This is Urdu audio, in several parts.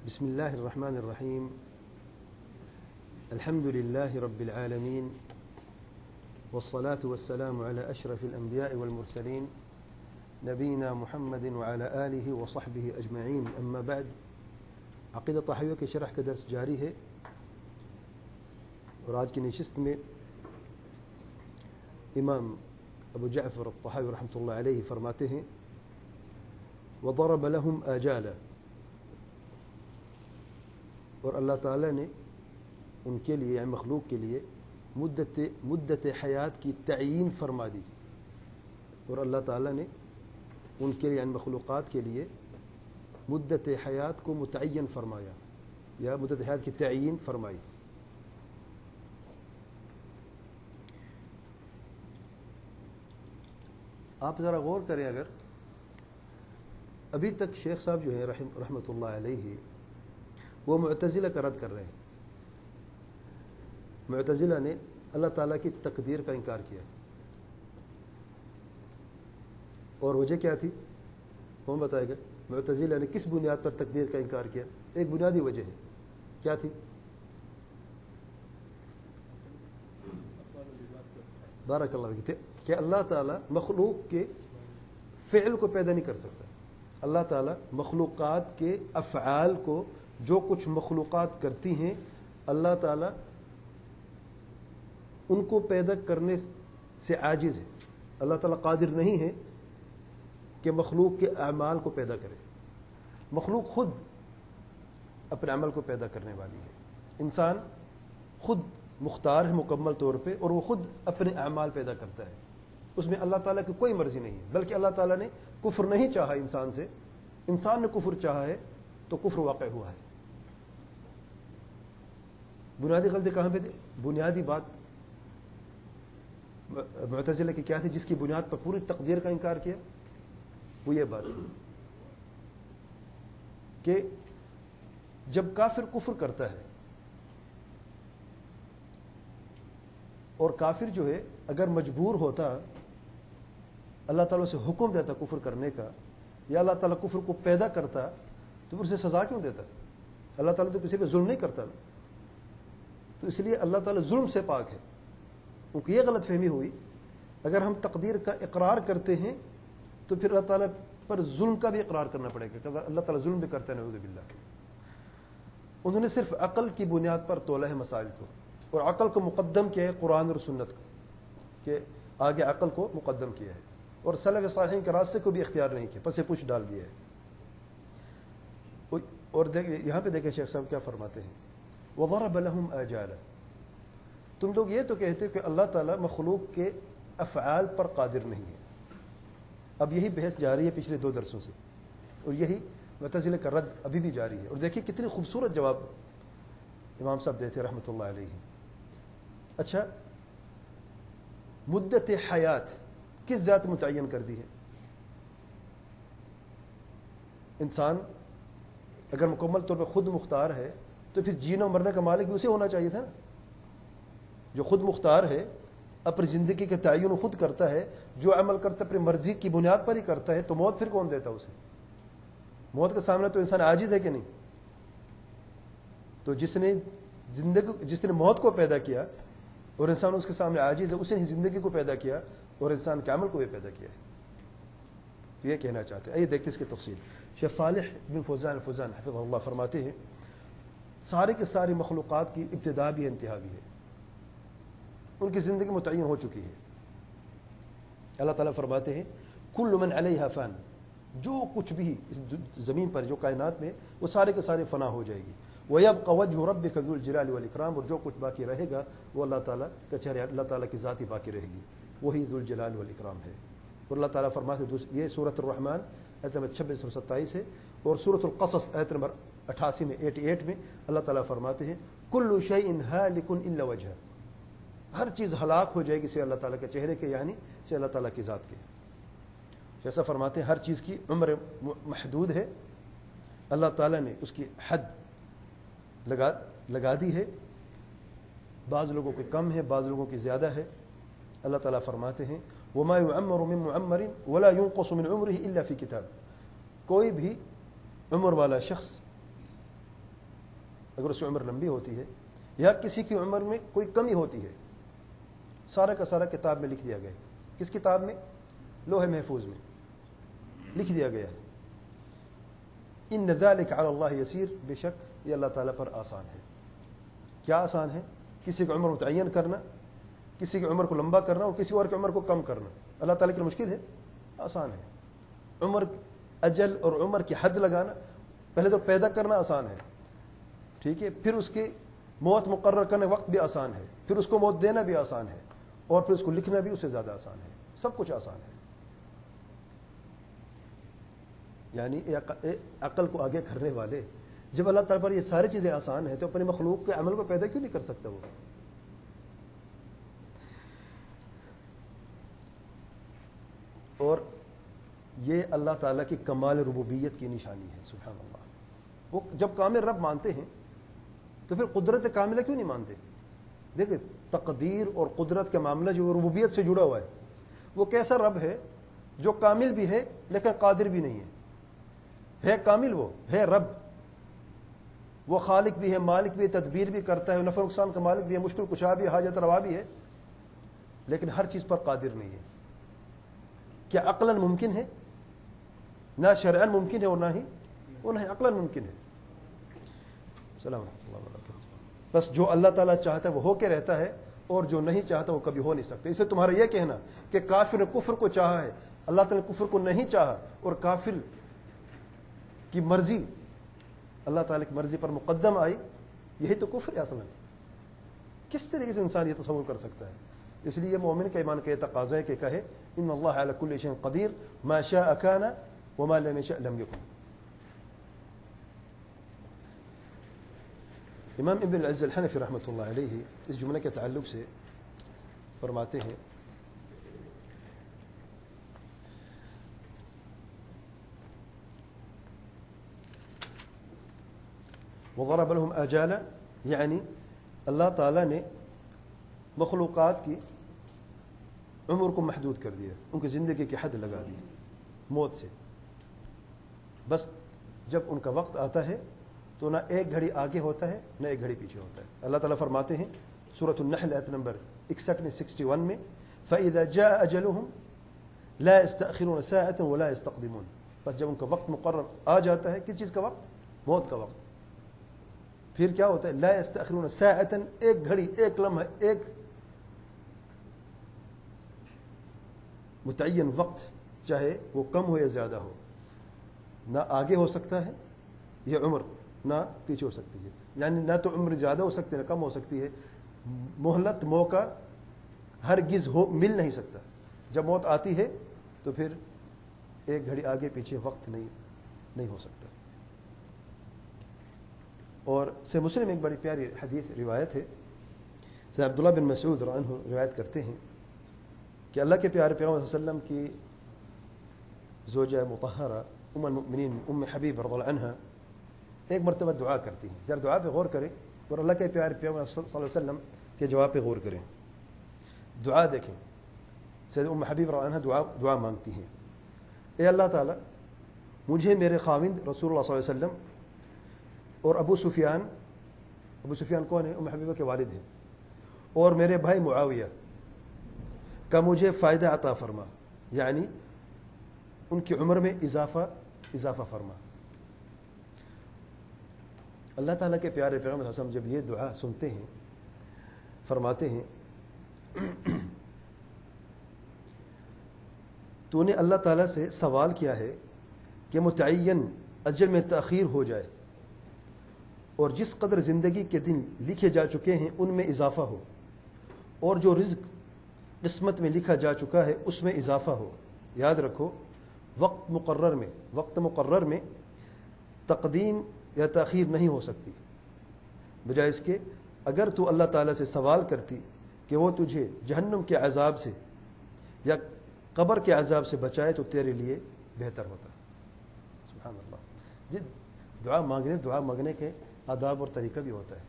بسم الله الرحمن الرحيم. الحمد لله رب العالمين، والصلاة والسلام على أشرف الأنبياء والمرسلين نبينا محمد وعلى آله وصحبه أجمعين. أما بعد، عقیدہ طحاویہ کے شرح کا درس جاری ہے، اور آج کی نشست میں امام ابو جعفر الطحاوی رحمۃ اللہ علیہ فرماتے ہیں وَضَرَبَ لَهُمْ آجَالًا، اور اللہ تعالیٰ نے ان کے لیے یعنی مخلوق کے لیے مدت حیات کی تعیین فرما دی، اور اللہ تعالیٰ نے ان کے لیے یعنی مخلوقات کے لیے مدت حیات کو متعین فرمایا یا مدت حیات کی تعیین فرمائی۔ آپ ذرا غور کریں، اگر ابھی تک شیخ صاحب جو ہیں رحمۃ اللہ علیہ وہ معتزلہ کا رد کر رہے ہیں۔ معتزلہ نے اللہ تعالیٰ کی تقدیر کا انکار کیا، اور وجہ کیا تھی؟ کون بتائے گا؟ معتزلہ نے کس بنیاد پر تقدیر کا انکار کیا؟ ایک بنیادی وجہ ہے، کیا تھی؟ بارک اللہ فیک، کہ اللہ تعالیٰ مخلوق کے فعل کو پیدا نہیں کر سکتا۔ اللہ تعالیٰ مخلوقات کے افعال کو، جو کچھ مخلوقات کرتی ہیں، اللہ تعالیٰ ان کو پیدا کرنے سے عاجز ہے۔ اللہ تعالیٰ قادر نہیں ہے کہ مخلوق کے اعمال کو پیدا کرے۔ مخلوق خود اپنے عمل کو پیدا کرنے والی ہے۔ انسان خود مختار ہے مکمل طور پہ، اور وہ خود اپنے اعمال پیدا کرتا ہے، اس میں اللہ تعالیٰ کی کوئی مرضی نہیں ہے۔ بلکہ اللہ تعالیٰ نے کفر نہیں چاہا انسان سے، انسان نے کفر چاہا ہے تو کفر واقع ہوا ہے۔ بنیادی غلطی کہاں پہ تھی؟ بنیادی بات معتزلہ کی کیا تھی جس کی بنیاد پر پوری تقدیر کا انکار کیا؟ وہ یہ بات تھی کہ جب کافر کفر کرتا ہے، اور کافر جو ہے اگر مجبور ہوتا، اللہ تعالیٰ سے حکم دیتا کفر کرنے کا، یا اللہ تعالیٰ کفر کو پیدا کرتا، تو پھر اسے سزا کیوں دیتا؟ اللہ تعالیٰ تو کسی پہ ظلم نہیں کرتا، تو اس لیے اللہ تعالیٰ ظلم سے پاک ہے۔ کیونکہ یہ غلط فہمی ہوئی، اگر ہم تقدیر کا اقرار کرتے ہیں تو پھر اللہ تعالیٰ پر ظلم کا بھی اقرار کرنا پڑے گا، کہ اللہ تعالیٰ ظلم بھی کرتا ہے، نعوذ باللہ۔ انہوں نے صرف عقل کی بنیاد پر تولا ہے مسائل کو، اور عقل کو مقدم کیا ہے قرآن اور سنت کو، کہ آگے عقل کو مقدم کیا ہے، اور سلف صالحین کے راستے کو بھی اختیار نہیں کیا، پس پوچھ ڈال دیا ہے۔ اور یہاں پہ دیکھیں شیخ صاحب کیا فرماتے ہیں وَضَرَبَ لَهُمْ آجَالًا۔ تم لوگ یہ تو کہتے ہو کہ اللہ تعالیٰ مخلوق کے افعال پر قادر نہیں ہے۔ اب یہی بحث جاری ہے پچھلے 2 درسوں سے، اور یہی معتزلہ کا رد ابھی بھی جاری ہے۔ اور دیکھیے کتنی خوبصورت جواب امام صاحب دیتے رحمۃ اللہ علیہ۔ اچھا، مدت حیات کس ذات متعین کر دی ہے؟ انسان اگر مکمل طور پہ خود مختار ہے تو پھر جینا و مرنے کا مالک بھی اسے ہونا چاہیے تھا نا۔ جو خود مختار ہے، اپنی زندگی کا تعین خود کرتا ہے، جو عمل کرتا ہے اپنی مرضی کی بنیاد پر ہی کرتا ہے، تو موت پھر کون دیتا اسے؟ موت کا سامنا تو انسان عاجز ہے کہ نہیں؟ تو جس نے موت کو پیدا کیا اور انسان اس کے سامنے عاجز ہے، اس نے زندگی کو پیدا کیا اور انسان کے عمل کو بھی پیدا کیا ہے۔ تو یہ کہنا چاہتے ہیں۔ آئیے دیکھتے اس کی تفصیل۔ شیخ صالح بن فوزان حفظہ اللہ فرماتے ہیں سارے کے ساری مخلوقات کی ابتدا بھی ہے، انتہا بھی ہے، ان کی زندگی متعین ہو چکی ہے۔ اللہ تعالیٰ فرماتے ہیں کل من علیہا فان، جو کچھ بھی اس زمین پر، جو کائنات میں، وہ سارے کے سارے فنا ہو جائے گی۔ وَيَبْقَ وَجْهُ رَبِّكَ ذُو الْجَلَالِ وَالْإِكْرَامِ، اور جو کچھ باقی رہے گا وہ اللہ تعالیٰ کا چہرہ، اللہ تعالیٰ کی ذات ہی باقی رہے گی، وہی ذو الجلال والاکرام ہے۔ اور اللہ تعالیٰ فرماتے ہیں، یہ سورۃ الرحمن آیت نمبر 26 اور 27 ہے، اور سورۃ القصص آیت نمبر 88 میں 88 میں اللہ تعالیٰ فرماتے ہیں کل شیء ہالک الا وجہہ، ہر چیز ہلاک ہو جائے گی سے اللہ تعالیٰ کے چہرے کے، یعنی سے اللہ تعالیٰ کی ذات کے۔ جیسا فرماتے ہیں ہر چیز کی عمر محدود ہے، اللہ تعالیٰ نے اس کی حد لگا دی ہے، بعض لوگوں کی کم ہے، بعض لوگوں کی زیادہ ہے۔ اللہ تعالیٰ فرماتے ہیں وَمَا يُعَمَّرُ مِن مُعَمَّرٍ وَلَا يُنقَصُ مِنْ عُمْرِهِ إِلَّا فِي كِتَابٍ، کوئی بھی عمر والا شخص اگر اس کی عمر لمبی ہوتی ہے یا کسی کی عمر میں کوئی کمی ہوتی ہے، سارا کا سارا کتاب میں لکھ دیا گیا ہے۔ کس کتاب میں؟ لوح محفوظ میں لکھ دیا گیا ہے۔ ان ذلک علی اللہ یسیر، بے شک یہ اللہ تعالیٰ پر آسان ہے۔ کیا آسان ہے؟ کسی کی عمر متعین کرنا، کسی کی عمر کو لمبا کرنا اور کسی اور کی عمر کو کم کرنا اللہ تعالیٰ کے لیے مشکل ہے؟ آسان ہے۔ عمر، اجل اور عمر کی حد لگانا، پہلے تو پیدا کرنا آسان ہے، ٹھیک ہے، پھر اس کی موت مقرر کرنے وقت بھی آسان ہے، پھر اس کو موت دینا بھی آسان ہے، اور پھر اس کو لکھنا بھی اس سے زیادہ آسان ہے۔ سب کچھ آسان ہے۔ یعنی عقل کو آگے کرنے والے، جب اللہ تعالیٰ پر یہ ساری چیزیں آسان ہیں تو اپنی مخلوق کے عمل کو پیدا کیوں نہیں کر سکتا وہ؟ اور یہ اللہ تعالیٰ کی کمال ربوبیت کی نشانی ہے، سبحان اللہ۔ وہ جب کامل رب مانتے ہیں تو پھر قدرت کاملہ کیوں نہیں مانتے؟ دیکھیں، تقدیر اور قدرت کا معاملہ جو ربوبیت سے جڑا ہوا ہے، وہ کیسا رب ہے جو کامل بھی ہے لیکن قادر بھی نہیں ہے کامل، وہ ہے رب، وہ خالق بھی ہے، مالک بھی ہے، تدبیر بھی کرتا ہے، نفع نقصان کا مالک بھی ہے، مشکل کشا بھی ہے، حاجت روا بھی ہے، لیکن ہر چیز پر قادر نہیں ہے۔ کیا عقلاً ممکن ہے؟ نہ شرعاً ممکن ہے اور نہ ہی عقلاً ممکن ہے۔ السلام علیکم اللہ وبرکاتہ۔ بس جو اللہ تعالیٰ چاہتا ہے وہ ہو کے رہتا ہے، اور جو نہیں چاہتا وہ کبھی ہو نہیں سکتا۔ اسے تمہارا یہ کہنا کہ کافر نے کفر کو چاہا ہے، اللہ تعالیٰ نے کفر کو نہیں چاہا، اور کافر کی مرضی اللہ تعالیٰ کی مرضی پر مقدم آئی، یہی تو کفر ہے اصلاً۔ کس طریقے سے انسان یہ تصور کر سکتا ہے؟ اس لیے مومن کا ایمان کا یہ تقاضا ہے کہ کہے ان اللہ علی کل شیء قدیر ما شاء کان وما لم یشاء لم یکن۔ امام ابن العز الحنفی رحمۃ اللہ علیہ اس جملے کے تعلق سے فرماتے ہیں وضرب لهم آجالا، یعنی اللہ تعالیٰ نے مخلوقات کی عمر کو محدود کر دیا، ان کی زندگی کی حد لگا دی موت سے۔ بس جب ان کا وقت آتا ہے تو نہ ایک گھڑی آگے ہوتا ہے نہ ایک گھڑی پیچھے ہوتا ہے۔ اللہ تعالیٰ فرماتے ہیں سورۃ النحل آیت نمبر 61 میں 61 میں فَإِذَا جَاءَ أَجَلُهُمْ لَا يَسْتَأْخِرُونَ سَاعَةً وَلَا يَسْتَقْدِمُونَ۔ بس جب ان کا وقت مقرر آ جاتا ہے، کس چیز کا وقت؟ موت کا وقت، پھر کیا ہوتا ہے؟ لا يستأخرون ساعة، ایک گھڑی، ایک لمحہ، ایک متعین وقت، چاہے وہ کم ہو یا زیادہ ہو، نہ آگے ہو سکتا ہے یہ عمر، نہ پیچھے ہو سکتی ہے۔ یعنی نہ تو عمر زیادہ ہو سکتی ہے نہ کم ہو سکتی ہے۔ مہلت، موقع ہرگز مل نہیں سکتا۔ جب موت آتی ہے تو پھر ایک گھڑی آگے پیچھے وقت نہیں ہو سکتا۔ اور سے مسلم ایک بڑی پیاری حدیث روایت ہے، سے عبداللہ بن مسعود رضی اللہ عنہ روایت کرتے ہیں کہ اللہ کے پیارے پیغمبر صلی اللہ علیہ وسلم کی زوجہ مطہرہ ام المؤمنین ام حبیب رضی اللہ عنہ ایک مرتبہ دعا کرتی ہیں۔ ذرا دعا پہ غور کریں اور اللہ کے پیارے پیغمبر صلی اللہ علیہ وسلم کے جواب پہ غور کریں۔ دعا دیکھیں، سید ام حبیب رضی اللہ عنہ دعا مانگتی ہیں، اے اللہ تعالیٰ مجھے میرے خاوند رسول اللہ صلی اللہ علیہ وسلم اور ابو سفیان کون ہے؟ ام حبیبہ کے والد ہیں، اور میرے بھائی معاویہ کا مجھے فائدہ عطا فرما، یعنی ان کی عمر میں اضافہ فرما۔ اللہ تعالیٰ کے پیارے پیغمبر صلی اللہ علیہ وسلم جب یہ دعا سنتے ہیں فرماتے ہیں تو نے اللہ تعالیٰ سے سوال کیا ہے کہ متعین اجل میں تاخیر ہو جائے اور جس قدر زندگی کے دن لکھے جا چکے ہیں ان میں اضافہ ہو، اور جو رزق قسمت میں لکھا جا چکا ہے اس میں اضافہ ہو۔ یاد رکھو، وقت مقرر میں تقدیم یا تاخیر نہیں ہو سکتی، بجائے اس کے اگر تو اللہ تعالیٰ سے سوال کرتی کہ وہ تجھے جہنم کے عذاب سے یا قبر کے عذاب سے بچائے تو تیرے لیے بہتر ہوتا۔ سبحان اللہ۔ جی، دعا مانگنے کے آداب اور طریقہ بھی ہوتا ہے۔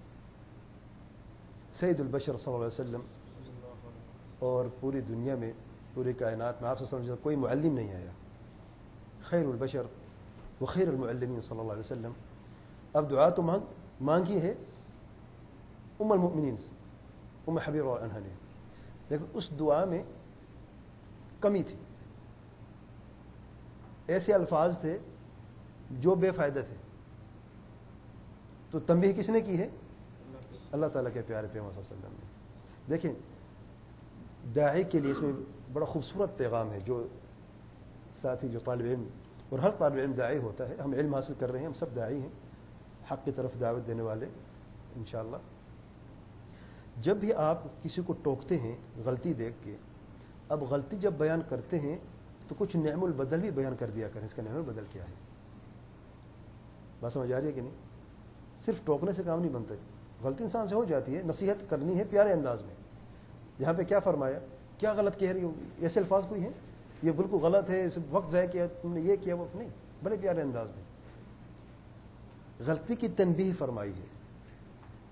سید البشر صلی اللہ علیہ وسلم اور پوری دنیا میں، پوری کائنات میں آپ صلی اللہ علیہ وسلم کوئی معلم نہیں آیا، خیر البشر و خیر المعلمین صلی اللہ علیہ وسلم۔ اب دعا تو مانگ، مانگی ہے ام المؤمنین ام حبیبہ عنہا نے، لیکن اس دعا میں کمی تھی، ایسے الفاظ تھے جو بے فائدہ تھے. تو تنبیہ کس نے کی ہے؟ اللہ تعالیٰ کے پیارے پیغمبر صلی اللہ علیہ وسلم نے. دیکھیں داعی کے لیے اس میں بڑا خوبصورت پیغام ہے، جو ساتھی جو طالب علم، اور ہر طالب علم داعی ہوتا ہے، ہم علم حاصل کر رہے ہیں، ہم سب داعی ہیں، حق کی طرف دعوت دینے والے انشاءاللہ. جب بھی آپ کسی کو ٹوکتے ہیں غلطی دیکھ کے، اب غلطی جب بیان کرتے ہیں تو کچھ نعم البدل بھی بیان کر دیا کریں، اس کا نعم البدل کیا ہے. بات سمجھ آ رہی ہے کہ نہیں؟ صرف ٹوکنے سے کام نہیں بنتا، غلطی انسان سے ہو جاتی ہے، نصیحت کرنی ہے پیارے انداز میں. یہاں پہ کیا فرمایا، کیا غلط کہہ رہی ہوگی، ایسے الفاظ کوئی ہیں یہ بالکل غلط ہے، وقت ضائع کیا تم نے، یہ کیا وہ نہیں، بڑے پیارے انداز میں غلطی کی تنبیہ فرمائی ہے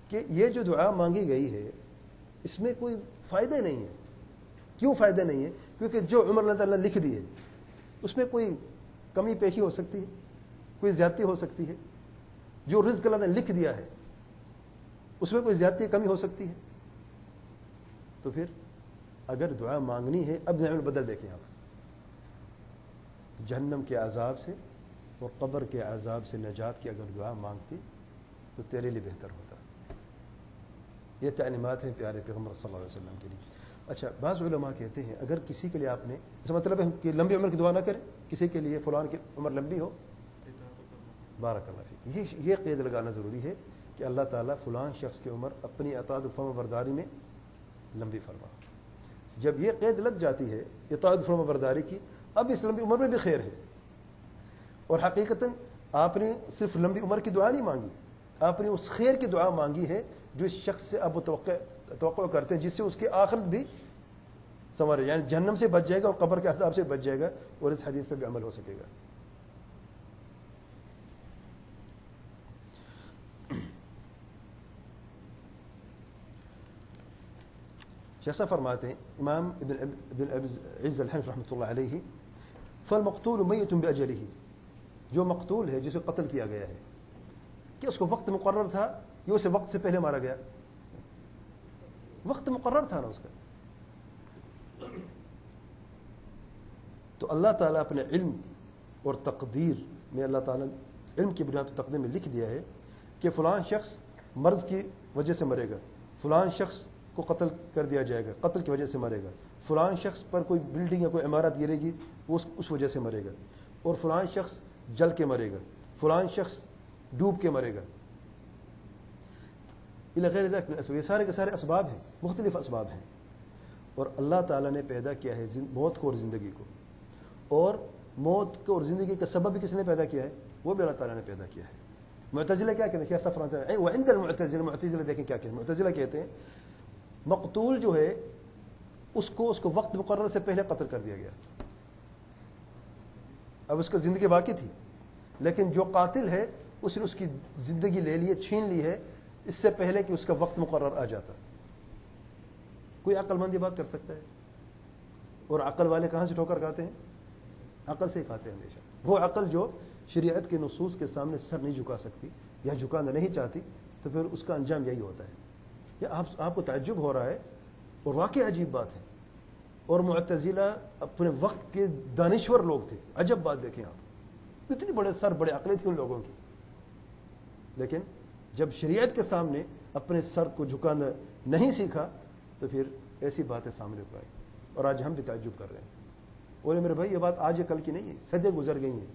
کہ یہ جو دعا مانگی گئی ہے اس میں کوئی فائدہ نہیں ہے. کیوں فائدہ نہیں ہے؟ کیونکہ جو عمر اللہ تعالیٰ نے لکھ دی ہے اس میں کوئی کمی پیشی ہو سکتی ہے، کوئی زیادتی ہو سکتی ہے. جو رزق اللہ نے لکھ دیا ہے اس میں کوئی زیادتی کمی ہو سکتی ہے. تو پھر اگر دعا مانگنی ہے، اب نعم البدل دیکھیں آپ، جہنم کے عذاب سے اور قبر کے عذاب سے نجات کی اگر دعا مانگتی تو تیرے لیے بہتر ہوتا. یہ تعلیمات ہیں پیارے پیغمبر صلی اللہ علیہ وسلم کے لیے. اچھا، بعض علماء کہتے ہیں اگر کسی کے لیے آپ نے، اس کا مطلب ہے کہ لمبی عمر کی دعا نہ کریں، کسی کے لیے فلان کی عمر لمبی ہو، بارک اللہ فیک، یہ قید لگانا ضروری ہے کہ اللہ تعالیٰ فلان شخص کی عمر اپنی اطاعت و فرما برداری میں لمبی فرما. جب یہ قید لگ جاتی ہے اطاعت و فرما برداری کی، اب اس لمبی عمر میں بھی خیر ہے. اور حقیقتاً آپ نے صرف لمبی عمر کی دعا نہیں مانگی، آپ نے اس خیر کی دعا مانگی ہے جو اس شخص سے آپ توقع کرتے ہیں، جس سے اس کی آخرت بھی سنورے، یعنی جہنم سے بچ جائے گا اور قبر کے عذاب سے بچ جائے گا، اور اس حدیث پہ بھی عمل ہو سکے گا. جیسا فرماتے ہیں امام ابن عز الحنفی رحمۃ اللہ علیہ، فالمقتول میت باجلہ، جو مقتول ہے جسے قتل کیا گیا ہے، کہ اس کو وقت مقرر تھا یا اسے وقت سے پہلے مارا گیا؟ وقت مقرر تھا نا اس کا. تو اللہ تعالیٰ اپنے علم اور تقدیر میں، اللہ تعالیٰ علم کی بنیاد پر تقدیر میں لکھ دیا ہے کہ فلان شخص مرض کی وجہ سے مرے گا، فلان شخص کو قتل کر دیا جائے گا، قتل کی وجہ سے مرے گا، فلان شخص پر کوئی بلڈنگ یا کوئی عمارت گرے گی وہ اس وجہ سے مرے گا، اور فلان شخص جل کے مرے گا، فلان شخص ڈوب کے مرے گا، الی غیر ذلک من الاسباب. یہ سارے کے سارے اسباب ہیں، مختلف اسباب ہیں. اور اللہ تعالیٰ نے پیدا کیا ہے موت کو اور زندگی کو، اور موت کو اور زندگی کا سبب بھی کس نے پیدا کیا ہے؟ وہ بھی اللہ تعالیٰ نے پیدا کیا ہے. معتزلہ کیا کہتے ہیں؟ کیا سفر ہے وعند المعتزلہ، معتزلہ دیکھیں کیا کہتے ہیں. معتزلہ کہتے ہیں مقتول جو ہے اس کو وقت مقرر سے پہلے قتل کر دیا گیا، اب اس کو زندگی باقی تھی، لیکن جو قاتل ہے اس نے اس کی زندگی لے لی ہے، چھین لی ہے اس سے پہلے کہ اس کا وقت مقرر آ جاتا. کوئی عقل مند یہ بات کر سکتا ہے؟ اور عقل والے کہاں سے ٹھوکر کھاتے ہیں؟ عقل سے ہی کھاتے ہیں ہمیشہ. وہ عقل جو شریعت کے نصوص کے سامنے سر نہیں جھکا سکتی یا جھکانا نہیں چاہتی، تو پھر اس کا انجام یہی ہوتا ہے. یہ آپ کو تعجب ہو رہا ہے اور واقعی عجیب بات ہے. اور معتزلہ اپنے وقت کے دانشور لوگ تھے، عجب بات دیکھیں آپ، اتنی بڑے سر بڑے عقلیں تھیں ان لوگوں کی، لیکن جب شریعت کے سامنے اپنے سر کو جھکانا نہیں سیکھا تو پھر ایسی باتیں سامنے کو آئی، اور آج ہم بھی تعجب کر رہے ہیں. اور میرے بھائی یہ بات آج کل کی نہیں ہے، صدیاں گزر گئی ہیں.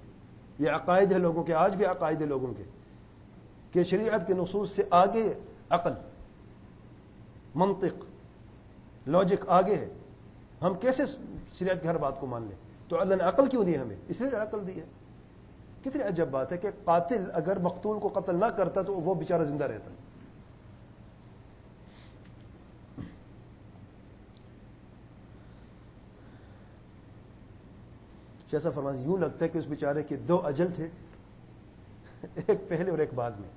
یہ عقائد ہے لوگوں کے، آج بھی عقائد ہے لوگوں کے کہ شریعت کے نصوص سے آگے عقل، منطق، لاجک آگے ہے. ہم کیسے شریعت کی ہر بات کو مان لیں؟ تو اللہ نے عقل کیوں دی ہمیں؟ اس لیے عقل دی ہے. کتنی عجب بات ہے کہ قاتل اگر مقتول کو قتل نہ کرتا تو وہ بیچارہ زندہ رہتا. جیسا فرمایا، یوں لگتا ہے کہ اس بیچارے کے دو اجل تھے، ایک پہلے اور ایک بعد میں.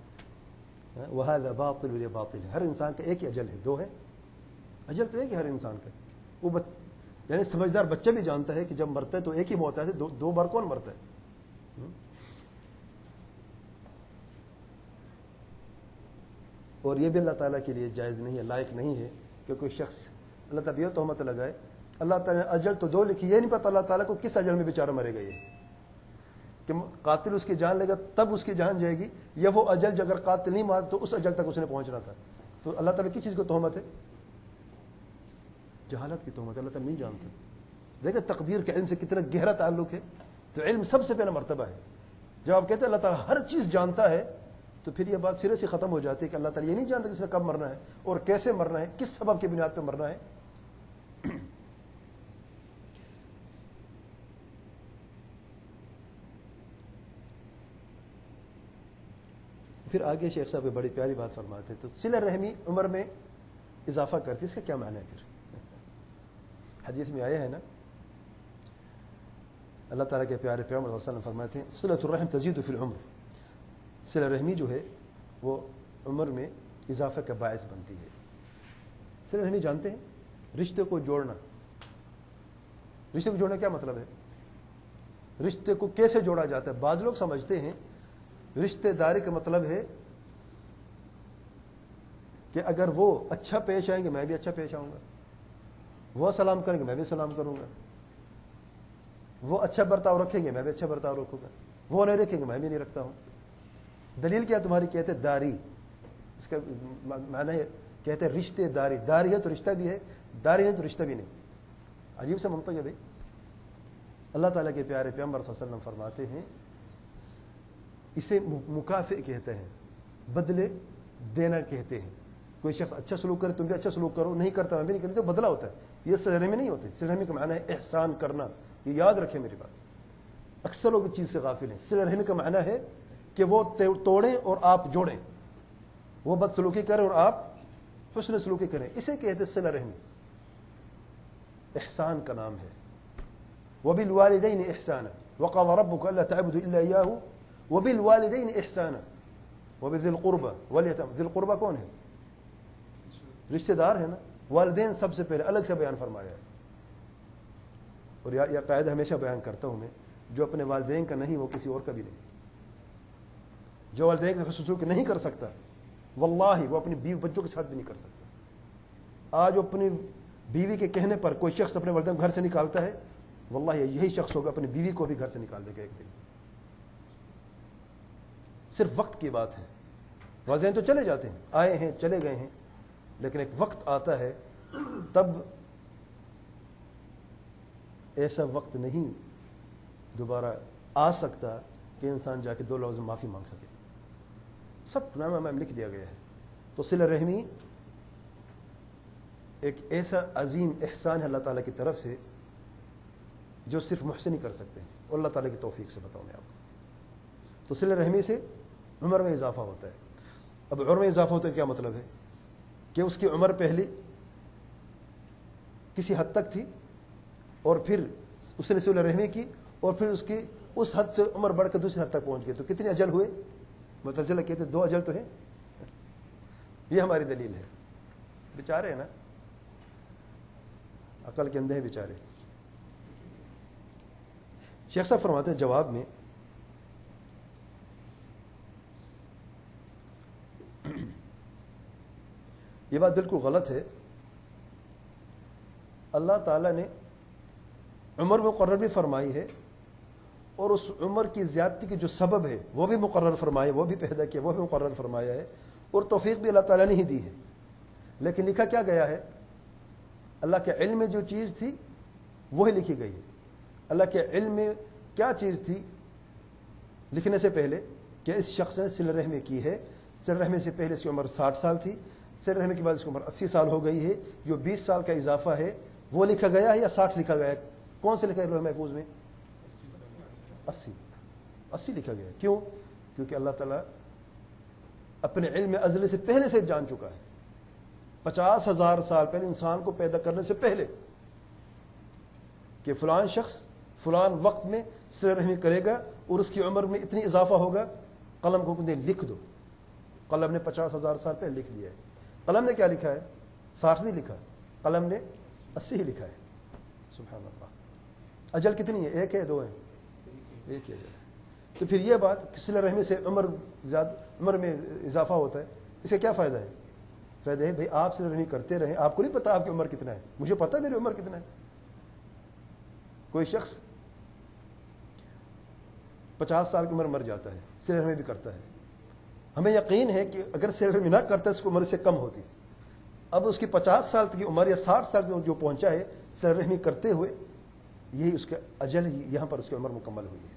وَهَذَا بَاطِلٌ وَلِيَ بَاطِلٌ. ہر انسان کا ایک ہی اجل ہے، دو ہے. اجل تو ایک ہی ہر انسان کا. وہ یعنی سمجھدار بچہ بھی جانتا ہے کہ جب مرتا ہے تو ایک ہی موت ہے، دو بار کون مرتا ہے؟ اور یہ بھی اللہ تعالیٰ کے لیے جائز نہیں ہے، لائق نہیں ہے کہ کوئی شخص اللہ تعالیٰ یہ تہمت لگائے۔ اللہ تعالیٰ نے اجل تو دو لکھی، یہ نہیں پتہ اللہ تعالیٰ کو کس اجل میں بیچارہ مرے گا، یہ کہ قاتل اس کی جان لے گا تب اس کی جان جائے گی، یا وہ اجل جو اگر قاتل نہیں مارا تو اس اجل تک اس نے پہنچنا تھا۔ تو اللہ تعالیٰ کس چیز کو تہمت ہے؟ جہالت کی تہمت، اللہ تعالیٰ نہیں جانتا۔ دیکھیں تقدیر کے علم سے کتنا گہرا تعلق ہے۔ تو علم سب سے پہلا مرتبہ ہے۔ جب آپ کہتے ہیں اللہ تعالیٰ ہر چیز جانتا ہے، تو پھر یہ بات سرے سے ختم ہو جاتی ہے کہ اللہ تعالیٰ یہ نہیں جانتا کہ اس نے کب مرنا ہے اور کیسے مرنا ہے، کس سبب کی بنیاد پہ مرنا ہے۔ پھر آگے شیخ صاحب بڑی پیاری بات فرماتے ہیں، تو صلہ رحمی عمر میں اضافہ کرتی ہے، اس کا کیا معنی ہے؟ پھر حدیث میں آیا ہے نا، اللہ تعالیٰ کے پیارے پیغمبر صلی اللہ علیہ وسلم فرماتے ہیں صلۃ الرحم تزید فی العمر، صلہ رحمی جو ہے وہ عمر میں اضافہ کا باعث بنتی ہے۔ صلہ رحمی جانتے ہیں؟ رشتے کو جوڑنا۔ رشتے کو جوڑنا کیا مطلب ہے؟ رشتے کو کیسے جوڑا جاتا ہے؟ بعض لوگ سمجھتے ہیں رشتے داری کا مطلب ہے کہ اگر وہ اچھا پیش آئیں گے میں بھی اچھا پیش آؤں گا، وہ سلام کریں گے میں بھی سلام کروں گا، وہ اچھا برتاؤ رکھیں گے میں بھی اچھا برتاؤ رکھوں گا، وہ نہیں رکھیں گے میں بھی نہیں رکھتا ہوں۔ دلیل کیا تمہاری؟ کہتے داری، اس کا معنی ہے کہتے رشتے داری، داری ہے تو رشتہ بھی ہے، داری نہیں تو رشتہ بھی نہیں۔ عجیب سا منطق ہے بھائی۔ اللہ تعالیٰ کے پیارے پیغمبر صلی اللہ علیہ وسلم فرماتے ہیں اسے مکافئ کہتے ہیں، بدلے دینا کہتے ہیں۔ کوئی شخص اچھا سلوک کرے تم بھی اچھا سلوک کرو، نہیں کرتا میں بھی نہیں کرتی تو بدلہ ہوتا ہے۔ یہ صلہ رحمی نہیں ہوتی۔ صلہ رحمی کا معنی ہے احسان کرنا، یہ یاد رکھیں میری بات، اکثر لوگ اس چیز سے غافل ہیں۔ صلہ رحمی کا معنی ہے کہ وہ توڑیں اور آپ جوڑیں، وہ بد سلوکی کریں اور آپ حسن سلوکی کریں، اسے کہتے صلہ رحمی، احسان کا نام ہے۔ وبالوالدین احسانا وقضى ربك الا تعبدوا الا اياه وبالوالدین احسانا وبذی القربى والیتامى۔ ذی القربى کون ہے؟ رشتہ دار ہے نا۔ والدین سب سے پہلے الگ سے بیان فرمایا ہے، اور یہ قاعدہ ہمیشہ بیان کرتا ہوں میں، جو اپنے والدین کا نہیں وہ کسی اور کا بھی نہیں۔ جو والدین کا سلوک نہیں کر سکتا واللہ وہ اپنی بیوی بچوں کے ساتھ بھی نہیں کر سکتا۔ آج اپنی بیوی کے کہنے پر کوئی شخص اپنے والدین کو گھر سے نکالتا ہے، واللہ یہی شخص ہوگا اپنی بیوی کو بھی گھر سے نکال دے گا ایک دن۔ صرف وقت کی بات ہے۔ والدین تو چلے جاتے ہیں، آئے ہیں چلے گئے ہیں، لیکن ایک وقت آتا ہے تب ایسا وقت نہیں دوبارہ آ سکتا کہ انسان جا کے دو لفظ معافی مانگ سکے۔ سب نامہ میں لکھ دیا گیا ہے۔ تو صلہ رحمی ایک ایسا عظیم احسان ہے اللہ تعالیٰ کی طرف سے جو صرف محسن ہی کر سکتے ہیں، اور اللہ تعالیٰ کی توفیق سے بتاؤں میں آپ کو۔ تو صلہ رحمی سے عمر میں اضافہ ہوتا ہے۔ اب عمر میں اضافہ ہوتا ہے کیا مطلب ہے؟ کہ اس کی عمر پہلی کسی حد تک تھی اور پھر اس نے صلہ رحمی کی اور پھر اس کی اس حد سے عمر بڑھ کر دوسری حد تک پہنچ گئی، تو کتنے اجل ہوئے؟ معتزلہ کہتے 2 اجل تو ہے۔ یہ ہماری دلیل ہے۔ بیچارے ہیں نا، عقل کے اندھے ہیں بیچارے۔ شیخ صاحب فرماتے ہیں جواب میں یہ بات بالکل غلط ہے۔ اللہ تعالیٰ نے عمر مقرر بھی فرمائی ہے، اور اس عمر کی زیادتی کی جو سبب ہے وہ بھی مقرر فرمایا، وہ بھی پیدا کیا، وہ بھی مقرر فرمایا ہے، اور توفیق بھی اللہ تعالیٰ نے ہی دی ہے۔ لیکن لکھا کیا گیا ہے؟ اللہ کے علم میں جو چیز تھی وہی لکھی گئی ہے۔ اللہ کے علم میں کیا چیز تھی لکھنے سے پہلے؟ کہ اس شخص نے صلہ رحمی کی ہے، صلہ رحمی سے پہلے اس کی عمر 60 سال تھی، صلہ رحمی کے بعد اس کی عمر 80 سال ہو گئی ہے، جو 20 سال کا اضافہ ہے وہ لکھا گیا ہے یا 60 لکھا گیا ہے؟ کون سے لکھا ہے لوح محفوظ میں؟ 80 لکھا گیا ہے۔ کیوں؟ کیونکہ اللہ تعالیٰ اپنے علم ازلی سے پہلے سے جان چکا ہے، 50,000 سال پہلے انسان کو پیدا کرنے سے پہلے، کہ فلان شخص فلان وقت میں صلہ رحمی کرے گا اور اس کی عمر میں اتنی اضافہ ہوگا۔ قلم کو لکھ دو، قلم نے 50,000 سال پہلے لکھ دیا ہے۔ قلم نے کیا لکھا ہے؟ 60 نہیں لکھا، قلم نے 80 ہی لکھا ہے۔ سبحان اللہ۔ اجل کتنی ہے؟ 1 ہے 2 ہے؟ 1 ہی اجل ہے۔ تو پھر یہ بات کہ صلہ رحمی سے عمر میں اضافہ ہوتا ہے، اس کا کیا فائدہ ہے؟ فائدہ ہے بھائی آپ صلہ رحمی کرتے رہیں. آپ کو نہیں پتا آپ کی عمر کتنا ہے, مجھے پتا ہے میری عمر کتنا ہے. کوئی شخص 50 سال کی عمر مر جاتا ہے, صلہ رحمی بھی کرتا ہے, ہمیں یقین ہے کہ اگر صلہ رحمی نہ کرتا اس کی عمر سے کم ہوتی. اب اس کی 50 سال کی عمر یا 60 سال کی عمر جو پہنچا ہے صلہ رحمی کرتے ہوئے, یہی اس کا اجل, یہاں پر اس کی عمر مکمل ہوئی ہے.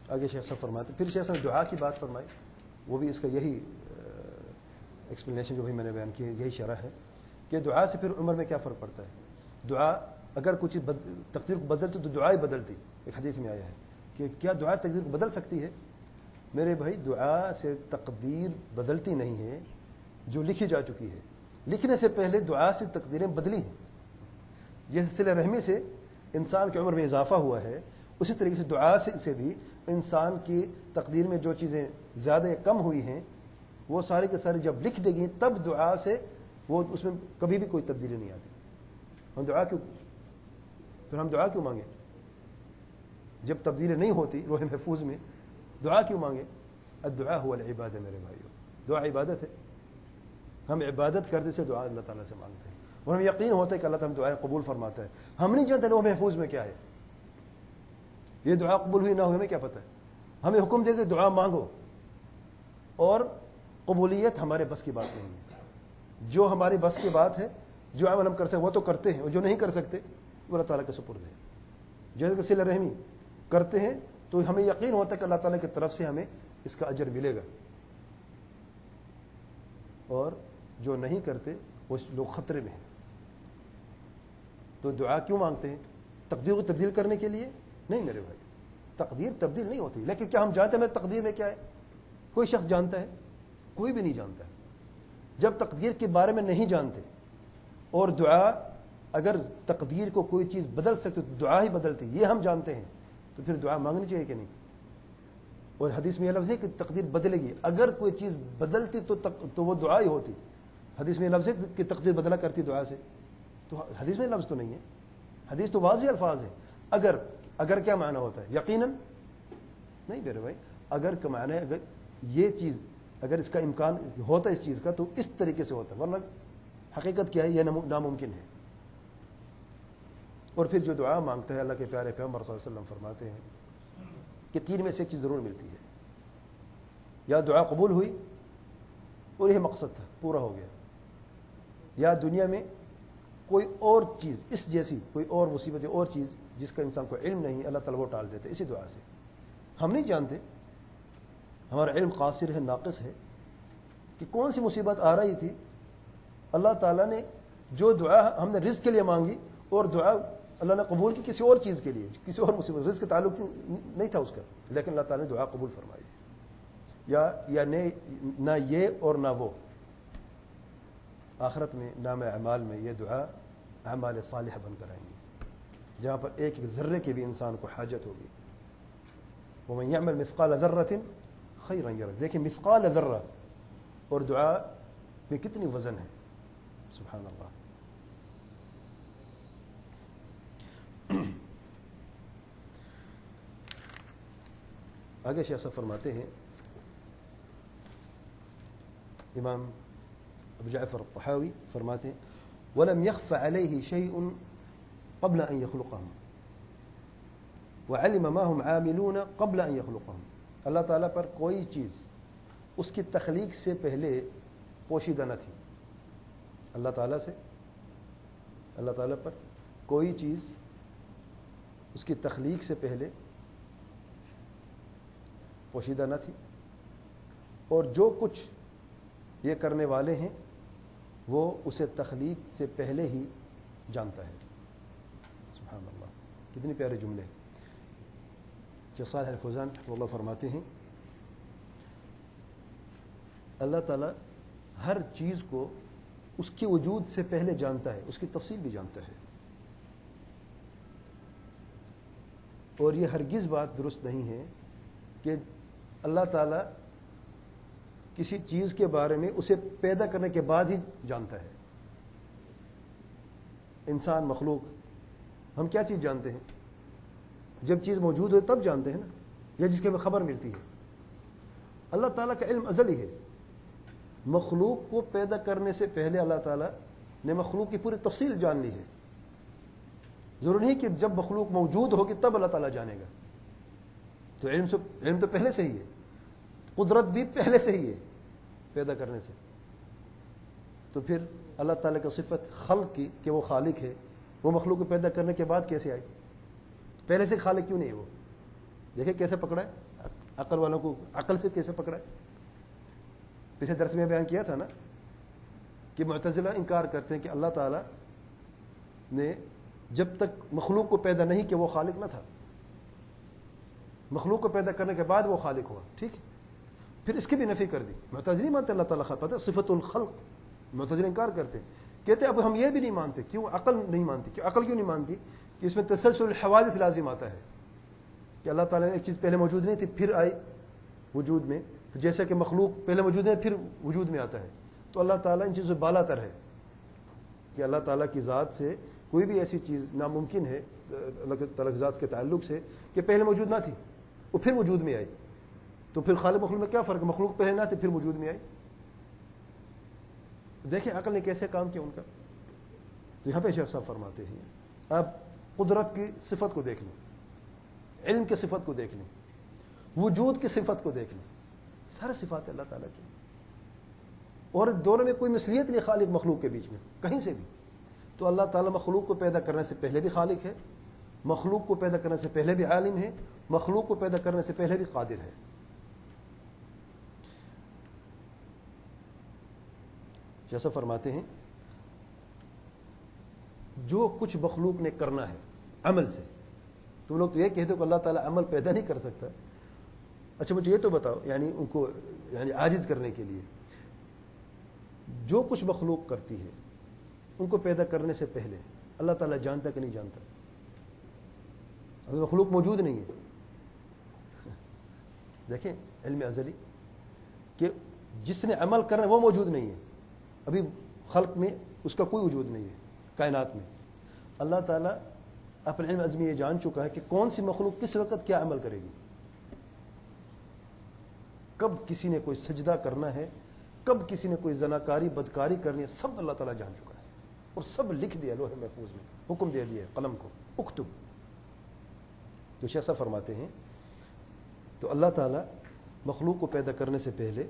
آگے شیخ صاحب فرماتے, پھر شیخ صاحب نے دعا کی بات فرمائی, وہ بھی اس کا یہی ایکسپلینیشن جو بھی میں نے بیان کی ہے, یہی شرح ہے کہ دعا سے پھر عمر میں کیا فرق پڑتا ہے. دعا اگر کچھ تقدیر کو بدلتی تو دعا ہی بدلتی. ایک حدیث میں آیا ہے کہ کیا دعا تقدیر کو بدل سکتی ہے؟ میرے بھائی, دعا سے تقدیر بدلتی نہیں ہے, جو لکھی جا چکی ہے. لکھنے سے پہلے دعا سے تقدیریں بدلی ہیں. جیسے صلہ رحمی سے انسان کی عمر میں اضافہ ہوا ہے, اسی طریقے سے دعا سے بھی انسان کی تقدیر میں جو چیزیں زیادہ کم ہوئی ہیں وہ سارے کے سارے جب لکھ دے گی تب دعا سے وہ اس میں کبھی بھی کوئی تبدیلی نہیں آتی. ہم دعا کیوں مانگیں جب تبدیلی نہیں ہوتی روح محفوظ میں؟ دعا کیوں مانگیں؟ الدعاء هو العبادہ. میرے بھائیو, دعا عبادت ہے. ہم عبادت کرتے سے دعا اللہ تعالیٰ سے مانگتے ہیں اور ہمیں یقین ہوتا ہے کہ اللہ تعالیٰ دعائیں قبول فرماتا ہے. ہم نہیں جانتے روح محفوظ میں کیا ہے, یہ دعا قبول ہوئی نہ ہوئی ہمیں کیا پتہ ہے. ہمیں حکم دے کہ دعا مانگو, اور قبولیت ہمارے بس کی بات نہیں ہے. جو ہماری بس کی بات ہے, جو عمل ہم کر سکتے وہ تو کرتے ہیں, اور جو نہیں کر سکتے وہ اللہ تعالیٰ کے سپرد ہے. جیسے کہ صلہ رحمی کرتے ہیں تو ہمیں یقین ہوتا ہے کہ اللہ تعالیٰ کی طرف سے ہمیں اس کا اجر ملے گا, اور جو نہیں کرتے وہ لوگ خطرے میں ہیں. تو دعا کیوں مانگتے ہیں؟ تقدیر کو تبدیل کرنے کے لیے نہیں میرے بھائی. تقدیر تبدیل نہیں ہوتی, لیکن کیا ہم جانتے ہیں میرے تقدیر میں کیا ہے؟ کوئی شخص جانتا ہے؟ کوئی بھی نہیں جانتا ہے. جب تقدیر کے بارے میں نہیں جانتے, اور دعا اگر تقدیر کو کوئی چیز بدل سکتے تو دعا ہی بدلتی, یہ ہم جانتے ہیں, تو پھر دعا مانگنی چاہیے کہ نہیں؟ اور حدیث میں یہ لفظ ہے کہ تقدیر بدلے گی. اگر کوئی چیز بدلتی تو وہ دعا ہی ہوتی. حدیث میں یہ لفظ ہے کہ تقدیر بدلا کرتی دعا سے, تو حدیث میں لفظ تو نہیں ہے. حدیث تو واضح الفاظ ہے. اگر کیا معنی ہوتا ہے؟ یقیناً نہیں میرے بھائی. اگر کا معنی ہے اگر یہ چیز, اگر اس کا امکان ہوتا ہے اس چیز کا تو اس طریقے سے ہوتا ہے, ورنہ حقیقت کیا ہے یہ ناممکن ہے. اور پھر جو دعا مانگتا ہے, اللہ کے پیارے پیغمبر صلی اللہ علیہ وسلم فرماتے ہیں کہ 3 میں سے ایک چیز ضرور ملتی ہے. یا دعا قبول ہوئی اور یہ مقصد تھا, پورا ہو گیا, یا دنیا میں کوئی اور چیز اس جیسی کوئی اور مصیبت اور چیز جس کا انسان کو علم نہیں, اللہ تعالیٰ وہ ٹال دیتے اسی دعا سے. ہم نہیں جانتے, ہمارا علم قاصر ہے, ناقص ہے, کہ کون سی مصیبت آ رہی تھی. اللہ تعالیٰ نے جو دعا ہم نے رزق کے لیے مانگی, اور دعا اللہ نے قبول کی کسی اور چیز کے لیے, کسی اور مصیبت, رزق کا تعلق نہیں تھا اس کا, لیکن اللہ تعالیٰ نے دعا قبول فرمائی. یا نہ یہ اور نہ وہ, آخرت میں نام اعمال میں یہ دعا اعمال صالحہ بن کر آئیں گی, جہاں پر ایک ذرے کی بھی انسان کو حاجت ہوگی. ومن يعمل مثقال ذرة خيرا يره. دیکھیں مثقال ذرہ اور دعا میں کتنی وزن ہے, سبحان اللہ. آگے شیخ صاحب فرماتے ہیں, امام ابو جعفر الطحاوی فرماتے ہیں وَلَمْ يَخْفَ عَلَيْهِ شَيْءٌ قَبْلَ أَنْ يَخْلُقَهُمْ وَعَلِمَ مَا هُمْ عَامِلُونَ قَبْلَ أَنْ يَخْلُقَهُمْ. اللہ تعالیٰ پر کوئی چیز اس کی تخلیق سے پہلے پوشیدہ نہ تھی. اللہ تعالیٰ پر کوئی چیز اس کی تخلیق سے پہلے پوشیدہ نہ تھی, اور جو کچھ یہ کرنے والے ہیں وہ اسے تخلیق سے پہلے ہی جانتا ہے. سبحان اللہ, کتنی پیارے جملے. شیخ صالح الفوزان رحمہ اللہ فرماتے ہیں اللہ تعالیٰ ہر چیز کو اس کے وجود سے پہلے جانتا ہے، اس کی تفصیل بھی جانتا ہے. اور یہ ہرگز بات درست نہیں ہے کہ اللہ تعالیٰ کسی چیز کے بارے میں اسے پیدا کرنے کے بعد ہی جانتا ہے. انسان، مخلوق، ہم کیا چیز جانتے ہیں؟ جب چیز موجود ہو تب جانتے ہیں نا، یا جس کے ہمیں خبر ملتی ہے. اللہ تعالیٰ کا علم ازلی ہے. مخلوق کو پیدا کرنے سے پہلے اللہ تعالیٰ نے مخلوق کی پوری تفصیل جان لی ہے. ضروری نہیں کہ جب مخلوق موجود ہوگی تب اللہ تعالیٰ جانے گا. تو علم تو پہلے سے ہی ہے، قدرت بھی پہلے سے ہی ہے پیدا کرنے سے. تو پھر اللہ تعالیٰ کا صفت خلق کی کہ وہ خالق ہے، وہ مخلوق کو پیدا کرنے کے بعد کیسے آئی؟ پہلے سے خالق کیوں نہیں ہے وہ؟ دیکھیں کیسے پکڑا ہے عقل والوں کو، عقل سے کیسے پکڑا ہے. پچھلے درس میں بیان کیا تھا نا کہ معتزلہ انکار کرتے ہیں کہ اللہ تعالیٰ نے جب تک مخلوق کو پیدا نہیں کیا وہ خالق نہ تھا، مخلوق کو پیدا کرنے کے بعد وہ خالق ہوا. ٹھیک ہے، پھر اس کی بھی نفی کر دی. معتزلی مانتے اللہ تعالیٰ خالق، پتہ صفت الخلق معتزلی انکار کرتے، کہتے اب ہم یہ بھی نہیں مانتے. کیوں؟ عقل نہیں مانتی. کیوں عقل کیوں نہیں مانتی؟ کہ اس میں تسلسل الحوادث لازم آتا ہے کہ اللہ تعالیٰ نے ایک چیز پہلے موجود نہیں تھی پھر آئی وجود میں. تو جیسا کہ مخلوق پہلے موجود ہے پھر وجود میں آتا ہے، تو اللہ تعالیٰ ان چیزوں سے بالا تر ہے کہ اللہ تعالیٰ کی ذات سے کوئی بھی ایسی چیز ناممکن ہے اللہ تعالیٰ کی ذات کے تعلق سے کہ پہلے موجود نہ تھی وہ پھر وجود میں آئی. تو پھر خالق مخلوق میں کیا فرق ہے؟ مخلوق پہلے نہ تھی پھر وجود میں آئی. دیکھیں عقل نے کیسے کام کیا ان کا. تو یہاں پہ شیخ صاحب فرماتے ہیں اب قدرت کی صفت کو دیکھ لیں، علم کی صفت کو دیکھ لیں، وجود کی صفت کو دیکھ لیں. سارے صفات اللہ تعالیٰ کی، اور دونوں میں کوئی مثلیت نہیں خالق مخلوق کے بیچ میں کہیں سے بھی. تو اللہ تعالیٰ مخلوق کو پیدا کرنے سے پہلے بھی خالق ہے، مخلوق کو پیدا کرنے سے پہلے بھی عالم ہے، مخلوق کو پیدا کرنے سے پہلے بھی قادر ہے. جیسا فرماتے ہیں جو کچھ مخلوق نے کرنا ہے عمل سے، تم لوگ تو یہ کہتے ہو کہ اللہ تعالیٰ عمل پیدا نہیں کر سکتا. اچھا مجھے یہ تو بتاؤ، یعنی ان کو عاجز کرنے کے لیے جو کچھ مخلوق کرتی ہے ان کو پیدا کرنے سے پہلے اللہ تعالیٰ جانتا کہ نہیں جانتا؟ ابھی مخلوق موجود نہیں ہے. دیکھیں علم ازلی کہ جس نے عمل کرنا وہ موجود نہیں ہے، ابھی خلق میں اس کا کوئی وجود نہیں ہے کائنات میں. اللہ تعالیٰ اپنے علم ازلی یہ جان چکا ہے کہ کون سی مخلوق کس وقت کیا عمل کرے گی، کب کسی نے کوئی سجدہ کرنا ہے، کب کسی نے کوئی زناکاری بدکاری کرنی ہے، سب اللہ تعالیٰ جان چکا ہے اور سب لکھ دیا لوح محفوظ میں، حکم دے دیا قلم کو اکتب. تو شیخ صاحب فرماتے ہیں تو اللہ تعالیٰ مخلوق کو پیدا کرنے سے پہلے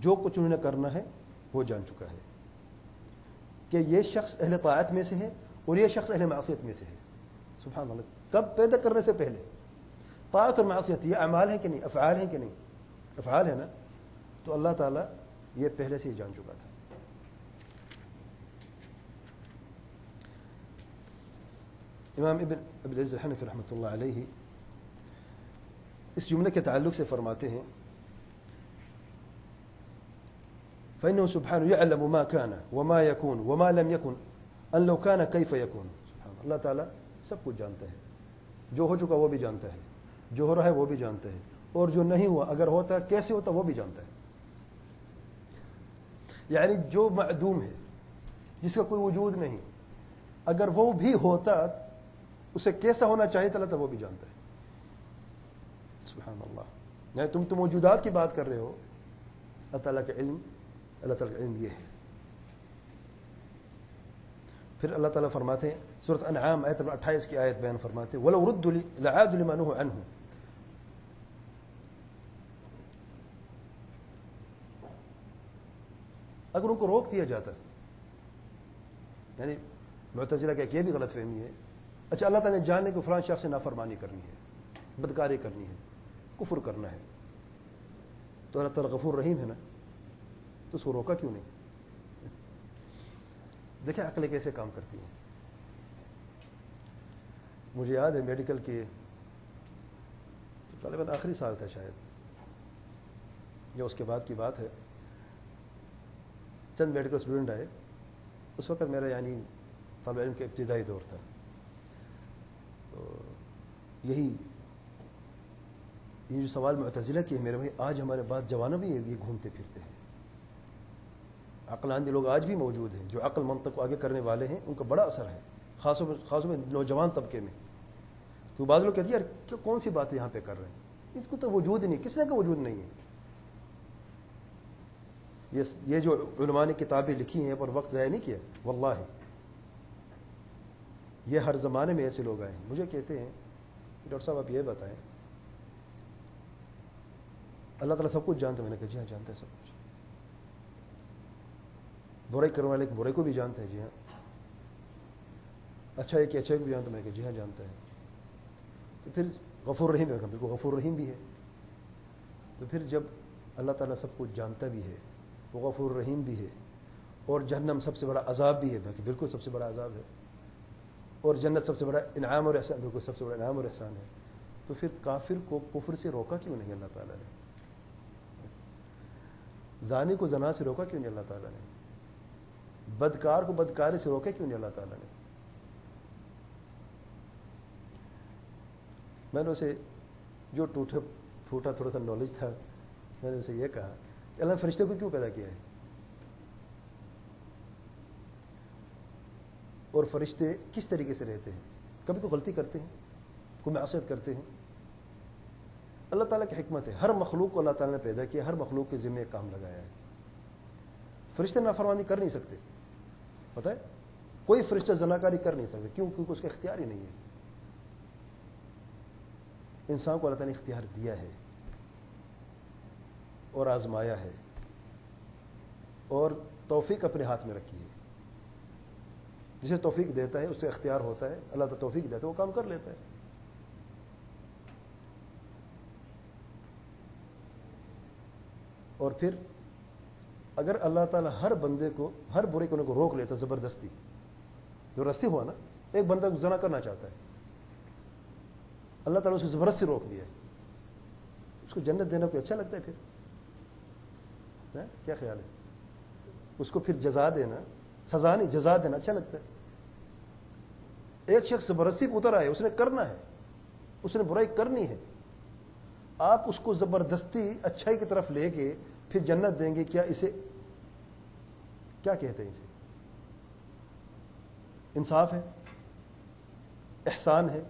جو کچھ انہوں نے کرنا ہے وہ جان چکا ہے کہ یہ شخص اہل طاعت میں سے ہے اور یہ شخص اہل معصیت میں سے ہے. سبحان اللہ. کب؟ پیدا کرنے سے پہلے. طاعت اور معصیت یہ اعمال ہیں کہ نہیں؟ افعال ہیں کہ نہیں؟ افعال ہے نا. تو اللہ تعالیٰ یہ پہلے سے ہی جان چکا تھا. امام ابن ابی العز الحنفی رحمۃ اللہ علیہ اس جملے کے تعلق سے فرماتے ہیں فإنه سبحانه يعلم ما كان وما يكون وما لم يكن أن لو كان كيف يكون. سبحان اللہ تعالیٰ سب کچھ جانتا ہے، جو ہو چکا وہ بھی جانتا ہے، جو ہو رہا ہے وہ بھی جانتا ہے، اور جو نہیں ہوا اگر ہوتا کیسے ہوتا وہ بھی جانتا ہے. یعنی جو معدوم ہے جس کا کوئی وجود نہیں، اگر وہ بھی ہوتا اسے کیسا ہونا چاہیے تھا اللہ وہ بھی جانتا ہے. سبحان اللہ. یعنی تم تو موجودات کی بات کر رہے ہو، اللہ تعالیٰ کا علم، اللہ تعالیٰ کا علم یہ ہے. پھر اللہ تعالیٰ فرماتے ہیں سورۃ انعام آیت 28 کی آیت بیان فرماتے ہیں وَلَوْ رُدُّوا لَعَادُوا لِمَا نُهُوا عَنْهُ. اگر ان کو روک دیا جاتا، یعنی معتزلہ کا ایک یہ بھی غلط فہمی ہے، اچھا اللہ تعالیٰ نے جانے کہ فلاں شخص سے نافرمانی کرنی ہے، بدکاری کرنی ہے، کفر کرنا ہے، تو اللہ تعالیٰ غفور رحیم ہے نا، تو اس کو روکا کیوں نہیں؟ دیکھیں عقلیں کیسے کام کرتی ہیں. مجھے یاد ہے میڈیکل کے غالباً آخری سال تھا شاید یا اس کے بعد کی بات ہے، چند میڈیکل اسٹوڈنٹ آئے. اس وقت میرا یعنی طالب علم کا ابتدائی دور تھا. تو یہی یہ جو سوال معتزلہ کی ہے میرے بھائی، آج ہمارے بعد جوانوں بھی یہ گھومتے پھرتے ہیں. عقلمند لوگ آج بھی موجود ہیں جو عقل منطق کو آگے کرنے والے ہیں، ان کا بڑا اثر ہے، خاصوں میں نوجوان طبقے میں. کیوں بعض لوگ کہتے ہیں یار کون سی بات یہاں پہ کر رہے ہیں، اس کو تو وجود ہی نہیں، کس نے کا وجود نہیں ہے. یہ جو علماء نے کتابیں لکھی ہیں پر وقت ضائع نہیں کیا واللہ. یہ ہر زمانے میں ایسے لوگ آئے ہیں. مجھے کہتے ہیں ڈاکٹر صاحب آپ یہ بتائیں اللہ تعالیٰ سب کچھ جانتا ہے. میں نے کہا جی ہاں جانتا ہے سب کچھ. برائی کرنے والے کی برائی کو بھی جانتا ہے. جی ہاں. اچھا ہے کہ اچھا کو بھی جانتا ہے. میں نے کہا جی ہاں جانتا ہے. تو پھر غفور رحیم ہے. بالکل غفور رحیم بھی ہے. تو پھر جب اللہ تعالیٰ سب کچھ جانتا بھی ہے، وہ غفور رحیم بھی ہے، اور جہنم سب سے بڑا عذاب بھی ہے، بالکل سب سے بڑا عذاب ہے، اور جنت سب سے بڑا انعام اور احسان، بالکل سب سے بڑا انعام اور احسان ہے. تو پھر کافر کو کفر سے روکا کیوں نہیں اللہ تعالیٰ نے؟ زانی کو زنا سے روکا کیوں نہیں اللہ تعالیٰ نے؟ بدکار کو بدکاری سے روکا کیوں نہیں اللہ تعالیٰ نے؟ میں نے اسے جو ٹوٹا پھوٹا تھوڑا سا نالج تھا، میں نے اسے یہ کہا کہ اللہ نے فرشتے کو کیوں پیدا کیا ہے، اور فرشتے کس طریقے سے رہتے ہیں؟ کبھی کوئی غلطی کرتے ہیں، کوئی معصیت کرتے ہیں؟ اللہ تعالیٰ کی حکمت ہے، ہر مخلوق کو اللہ تعالیٰ نے پیدا کیا، ہر مخلوق کے ذمہ کام لگایا ہے. فرشتے نافرمانی کر نہیں سکتے، پتہ ہے؟ کوئی فرشتہ زناکاری کر نہیں سکتے. کیوں؟ کیونکہ اس کا اختیار ہی نہیں ہے. انسان کو اللہ تعالیٰ نے اختیار دیا ہے اور آزمایا ہے اور توفیق اپنے ہاتھ میں رکھی ہے. جسے توفیق دیتا ہے اس سے اختیار ہوتا ہے. اللہ تعالیٰ توفیق دیتا ہے وہ کام کر لیتا ہے. اور پھر اگر اللہ تعالیٰ ہر بندے کو ہر برے کرنے کو روک لیتا زبردستی، زبردستی ہوا نا، ایک بندہ زنا کرنا چاہتا ہے، اللہ تعالیٰ اسے زبردستی روک دیا ہے، اس کو جنت دینا کوئی اچھا لگتا ہے؟ پھر کیا خیال ہے؟ اس کو پھر جزا دینا، سزا نہیں جزا دینا اچھا لگتا ہے؟ ایک شخص زبردستی پہ اتر آئے، اس نے کرنا ہے، اس نے برائی کرنی ہے، آپ اس کو زبردستی اچھائی کی طرف لے کے پھر جنت دیں گے؟ کیا اسے کیا کہتے ہیں؟ اسے انصاف ہے؟ احسان ہے؟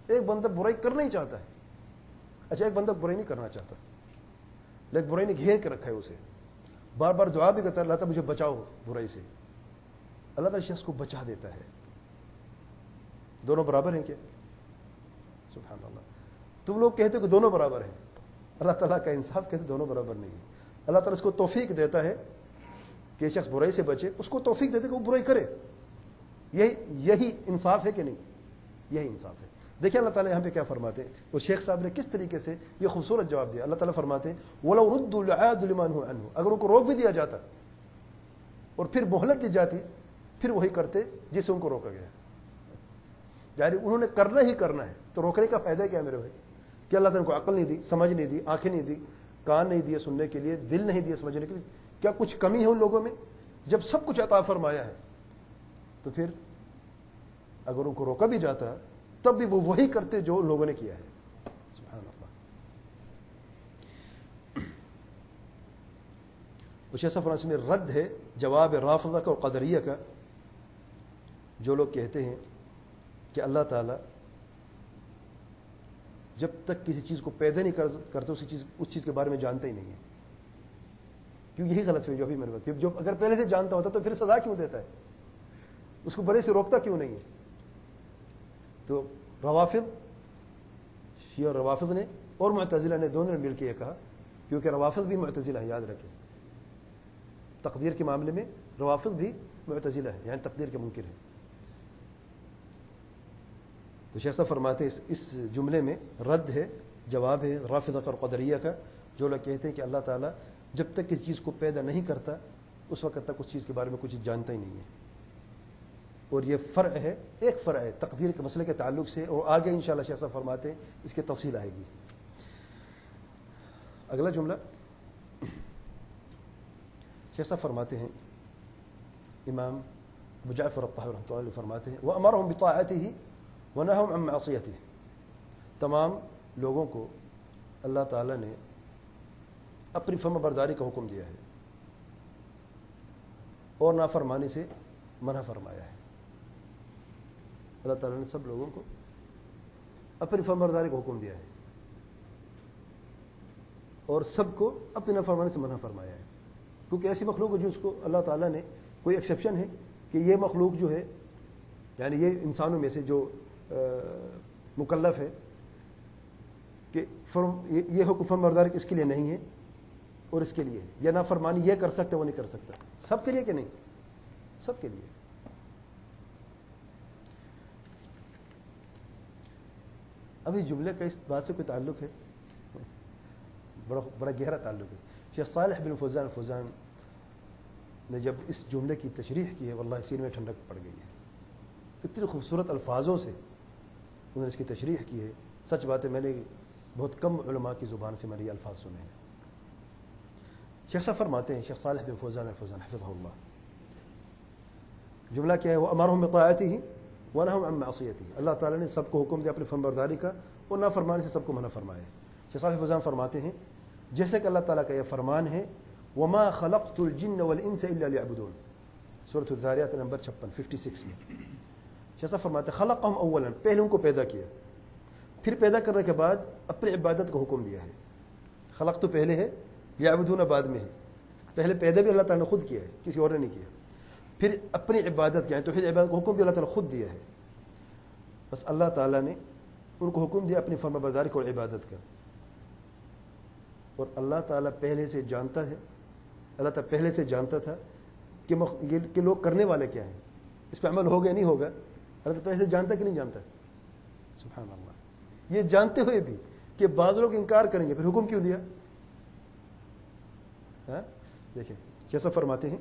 ایک بندہ برائی کرنا ہی چاہتا ہے، اچھا ایک بندہ برائی نہیں کرنا چاہتا لیکن برائی نے گھیر کے رکھا ہے، اسے بار بار دعا بھی کرتا ہے اللہ تعالیٰ مجھے بچاؤ برائی سے، اللہ تعالیٰ شخص کو بچا دیتا ہے. دونوں برابر ہیں کیا؟ سبحان اللہ. تم لوگ کہتے ہو کہ دونوں برابر ہیں، اللہ تعالیٰ کا انصاف کہتے دونوں برابر نہیں ہے. اللہ تعالیٰ اس کو توفیق دیتا ہے کہ شخص برائی سے بچے، اس کو توفیق دیتے کہ وہ برائی کرے. یہی انصاف ہے کہ نہیں؟ یہی انصاف ہے. دیکھیں اللہ تعالیٰ یہاں پہ کیا فرماتے ہیں، وہ شیخ صاحب نے کس طریقے سے یہ خوبصورت جواب دیا. اللہ تعالیٰ فرماتے ہیں وَلَوْ رُدُّوا لَعَادُوا لِمَا نُهُوا عَنْهُ، اگر ان کو روک بھی دیا جاتا اور پھر مہلت دی جاتی پھر وہی کرتے جسے ان کو روکا گیا. یعنی انہوں نے کرنا ہی کرنا ہے، تو روکنے کا فائدہ کیا میرے بھائی؟ کہ اللہ تعالیٰ نے کو عقل نہیں دی، سمجھ نہیں دی، آنکھیں نہیں دی، کان نہیں دیے سننے کے لیے، دل نہیں دیے سمجھنے کے لیے؟ کیا کچھ کمی ہے ان لوگوں میں؟ جب سب کچھ عطا فرمایا ہے تو پھر اگر ان کو روکا بھی جاتا تب بھی وہ وہی کرتے جو لوگوں نے کیا ہے. سبحان اللہ. کچھ ایسا فرانسی میں رد ہے جواب رافضہ کا اور قدریہ کا، جو لوگ کہتے ہیں کہ اللہ تعالیٰ جب تک کسی چیز کو پیدا نہیں کرتے اس چیز کے بارے میں جانتا ہی نہیں ہے. کیوں؟ یہی غلط ہے جو ابھی میرے بات، جو اگر پہلے سے جانتا ہوتا تو پھر سزا کیوں دیتا ہے؟ اس کو برے سے روکتا کیوں نہیں ہے؟ تو شیعہ روافض نے اور معتزلہ نے دونوں نے مل کے یہ کہا، کیونکہ روافض بھی معتزلہ ہے، یاد رکھیں تقدیر کے معاملے میں روافض بھی معتزلہ ہے، یعنی تقدیر کے منکر ہیں. تو شیخ صاحب فرماتے ہیں اس جملے میں رد ہے، جواب ہے رافضہ اور قدریہ کا، جو لوگ کہتے ہیں کہ اللہ تعالیٰ جب تک کسی چیز کو پیدا نہیں کرتا اس وقت تک اس چیز کے بارے میں کچھ جانتا ہی نہیں ہے. اور یہ فرع ہے، ایک فرع ہے تقدیر کے مسئلے کے تعلق سے، اور آگے انشاءاللہ شیخ صاحب فرماتے ہیں اس کی تفصیل آئے گی. اگلا جملہ شیخ صاحب فرماتے ہیں امام ابو جعفر الطحاوی رحمۃ اللہ علیہ فرماتے ہیں وَأَمَرَهُمْ بِطَاعَتِهِ وَنَهَاهُمْ عَنْ مَعْصِيَتِهِ، تمام لوگوں کو اللہ تعالیٰ نے اپنی فرما برداری کا حکم دیا ہے اور نافرمانی سے منع فرمایا ہے۔ اللہ تعالیٰ نے سب لوگوں کو اپنی فرما برداری کا حکم دیا ہے اور سب کو اپنی نافرمانی سے منع فرمایا ہے، کیونکہ ایسی مخلوق ہے جس کو اللہ تعالیٰ نے کوئی ایکسیپشن ہے کہ یہ مخلوق جو ہے یعنی یہ انسانوں میں سے جو مکلف ہے کہ یہ حکم فرما برداری اس کے لیے نہیں ہے اور اس کے لیے یا نافرمانی یہ کر سکتا ہے وہ نہیں کر سکتا، سب کے لیے کہ نہیں؟ سب کے لیے۔ ابھی جملے کا اس بات سے کوئی تعلق ہے، بڑا گہرا تعلق ہے۔ شیخ صالح بن فوزان الفوزان نے جب اس جملے کی تشریح کی ہے واللہ سینے میں ٹھنڈک پڑ گئی ہے، کتنی خوبصورت الفاظوں سے انہوں نے اس کی تشریح کی ہے۔ سچ بات ہے میں نے بہت کم علماء کی زبان سے میں نے یہ الفاظ سنے ہیں۔ شیخ صاحب فرماتے ہیں، شیخ صالح بن فوزان الفوزان حفظہ اللہ، جملہ کیا ہے؟ وَأَمَرَهُمْ بِطَاعَتِهِ وَنَهَاهُمْ عَنْ مَعْصِيَتِهِ، اللہ تعالیٰ نے سب کو حکم دیا اپنی فرمانبرداری کا اور نافرمانی سے سب کو منع فرمایا ہے۔ شیخ صالح فوزان فرماتے ہیں جیسے کہ اللہ تعالیٰ کا یہ فرمان ہے وَمَا خَلَقْتُ الْجِنَّ وَالْإِنسَ إِلَّا لِيَعْبُدُونَ، سورۃ الذاریات نمبر 56 میں شیخ صاحب فرماتے ہیں خلقہم اولا، پہلے ان کو پیدا کیا، پھر پیدا کرنے کے بعد اپنی عبادت کا حکم دیا ہے۔ خلق تو پہلے ہے، یعبدون بعد میں ہے، پہلے پیدا بھی اللہ تعالیٰ نے خود کیا ہے، کسی اور نے نہیں کیا، پھر اپنی عبادت کیا ہے، توحید عبادت کا حکم بھی اللہ تعالیٰ خود دیا ہے۔ بس اللہ تعالیٰ نے ان کو حکم دیا اپنی فرما برداری کو اور عبادت کا، اور اللہ تعالیٰ پہلے سے جانتا ہے، اللہ تعالیٰ پہلے سے جانتا تھا کہ لوگ کرنے والے کیا ہیں، اس پہ عمل ہوگا نہیں ہوگا، اللہ تعالیٰ پہلے سے جانتا کہ نہیں جانتا؟ سبحان اللہ، یہ جانتے ہوئے بھی کہ بعض لوگ انکار کریں گے، پھر حکم کیوں دیا؟ دیکھیں کیسا فرماتے ہیں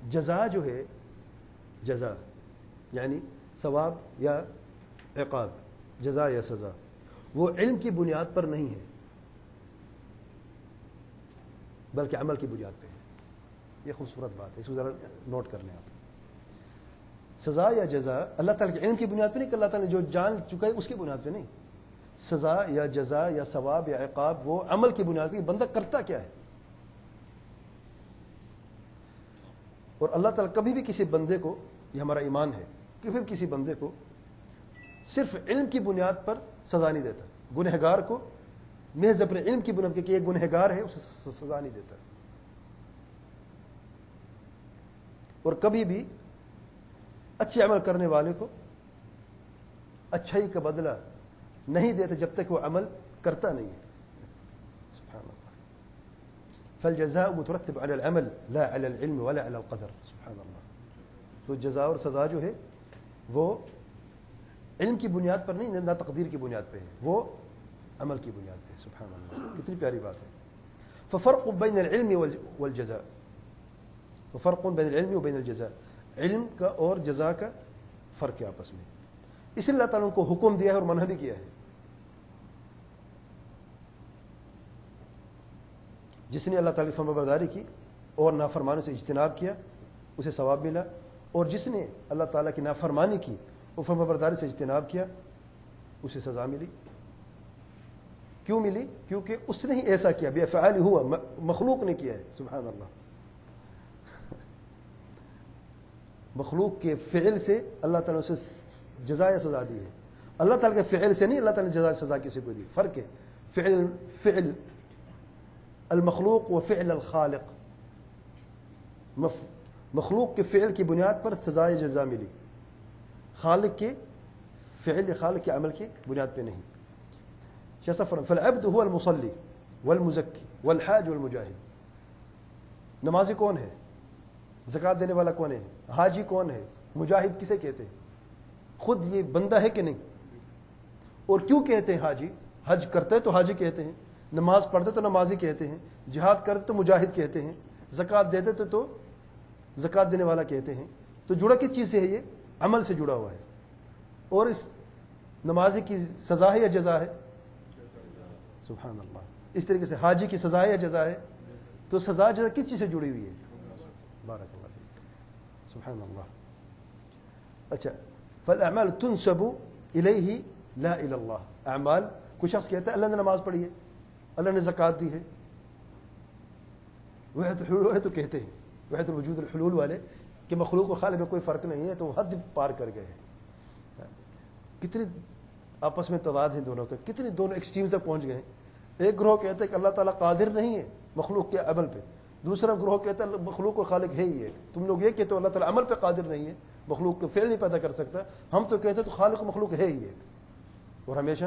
جزا جو ہے، جزا یعنی ثواب یا عقاب، جزا یا سزا، وہ علم کی بنیاد پر نہیں ہے بلکہ عمل کی بنیاد پہ ہے۔ یہ خوبصورت بات ہے، اس کو ذرا نوٹ کر لیں آپ۔ سزا یا جزا اللہ تعالیٰ کے علم کی بنیاد پہ نہیں کہ اللہ تعالیٰ نے جو جان چکا ہے اس کی بنیاد پہ نہیں، سزا یا جزا یا ثواب یا عقاب وہ عمل کی بنیاد پہ، بندہ کرتا کیا ہے۔ اور اللہ تعالیٰ کبھی بھی کسی بندے کو، یہ ہمارا ایمان ہے، کبھی بھی کسی بندے کو صرف علم کی بنیاد پر سزا نہیں دیتا۔ گنہگار کو محض اپنے علم کی بنیاد کہ یہ گنہگار ہے اسے سزا نہیں دیتا، اور کبھی بھی اچھے عمل کرنے والے کو اچھائی کا بدلہ نہیں دیتے جب تک وہ عمل کرتا نہیں ہے۔ سبحان اللہ، فالجزاء مترتب على العمل لا على العلم ولا على القدر۔ سبحان اللہ، تو جزا اور سزا جو ہے وہ علم کی بنیاد پر نہیں، نہ تقدیر کی بنیاد پہ ہے، وہ عمل کی بنیاد پہ ہے۔ سبحان اللہ، کتنی پیاری بات ہے۔ ففرق بین العلم والجزاء، ففرق بین العلم وبین الجزاء، علم کا اور جزا کا فرق ہے آپس میں، اس لیے اللہ تعالیٰ نے کو حکم دیا ہے اور منع بھی کیا ہے۔ جس نے اللہ تعالیٰ کی فرمانبرداری کی اور نافرمانی سے اجتناب کیا اسے ثواب ملا، اور جس نے اللہ تعالیٰ کی نافرمانی کی اور فرمانبرداری سے اجتناب کیا اسے سزا ملی۔ کیوں ملی؟ کیونکہ اس نے ہی ایسا کیا، بافعال ہوا، مخلوق نے کیا ہے۔ سبحان اللہ، مخلوق کے فعل سے اللہ تعالیٰ نے اسے جزا یا سزا دی ہے، اللہ تعالیٰ کے فعل سے نہیں اللہ تعالیٰ نے جزا سزا کسی کو دی۔ فرق ہے فعل المخلوق و فعل الخالق، مخلوق کے فعل کی بنیاد پر سزا یا جزا ملی، خالق کے فعل یا خالق کے عمل کی بنیاد پہ نہیں۔ فالعبد هو المصلی والمزکی والحاج والمجاہد، نمازی کون ہے؟ زکوٰۃ دینے والا کون ہے؟ حاجی کون ہے؟ مجاہد کسے کہتے ہیں؟ خود یہ بندہ ہے کہ نہیں؟ اور کیوں کہتے ہیں حاجی؟ حج کرتے تو حاجی کہتے ہیں، نماز پڑھتے تو نمازی کہتے ہیں، جہاد کرتے تو مجاہد کہتے ہیں، زکوٰۃ دیتے تو زکوٰۃ دینے والا کہتے ہیں۔ تو جڑا کس چیز سے ہے؟ یہ عمل سے جڑا ہوا ہے۔ اور اس نمازی کی سزا ہے یا جزا ہے؟ سبحان اللہ، اس طریقے سے حاجی کی سزا ہے یا جزا ہے؟ تو سزا جو کس چیز سے جڑی ہوئی ہے؟ بارک اللہ فیک، سبحان اللہ۔ اچھا، فالاعمال تنسب الیہ لا الی اللہ، اعمال، کوئی شخص کہتا ہے اللہ نے نماز پڑھی ہے، اللہ نے زکوٰۃ دی ہے، وحدت الحلول والے تو کہتے ہیں، وحدت الوجود الحلول والے، کہ مخلوق و خالق میں کوئی فرق نہیں ہے، تو وہ حد پار کر گئے ہیں۔ کتنی آپس میں تضاد ہیں دونوں کا، کتنی دونوں ایکسٹریمز تک پہنچ گئے ہیں۔ ایک گروہ کہتے ہیں کہ اللہ تعالیٰ قادر نہیں ہے مخلوق کے عمل پہ، دوسرا گروہ کہتا ہے مخلوق و خالق ہے ہی ہے۔ تم لوگ یہ کہتے ہو اللہ تعالیٰ عمل پہ قادر نہیں ہے، مخلوق کے فعل نہیں پیدا کر سکتا، ہم تو کہتے ہیں تو خالق و مخلوق ہے ہی ایک، اور ہمیشہ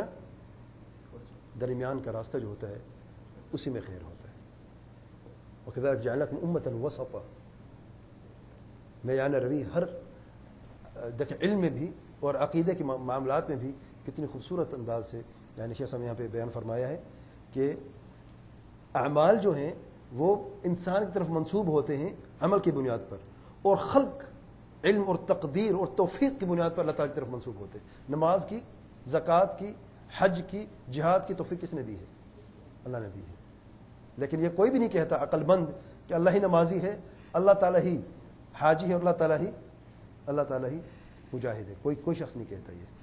درمیان کا راستہ جو ہوتا ہے اسی میں خیر ہوتا ہے۔ وَكَذَلِكَ جَعَلْنَاكُمْ أُمَّةً وَسَطًا، میانہ روی ہر دیکھیں علم میں بھی اور عقیدے کے معاملات میں بھی کتنی خوبصورت انداز سے یعنی شیخ صاحب نے یہاں پہ بیان فرمایا ہے کہ اعمال جو ہیں وہ انسان کی طرف منسوب ہوتے ہیں عمل کی بنیاد پر، اور خلق علم اور تقدیر اور توفیق کی بنیاد پر اللہ تعالیٰ کی طرف منسوب ہوتے ہیں۔ نماز کی، زکوٰۃ کی، حج کی، جہاد کی توفیق کس نے دی ہے؟ اللہ نے دی ہے۔ لیکن یہ کوئی بھی نہیں کہتا عقل مند کہ اللہ ہی نمازی ہے، اللہ تعالیٰ ہی حاجی ہے، اور اللہ تعالیٰ ہی مجاہد ہے، کوئی شخص نہیں کہتا یہ۔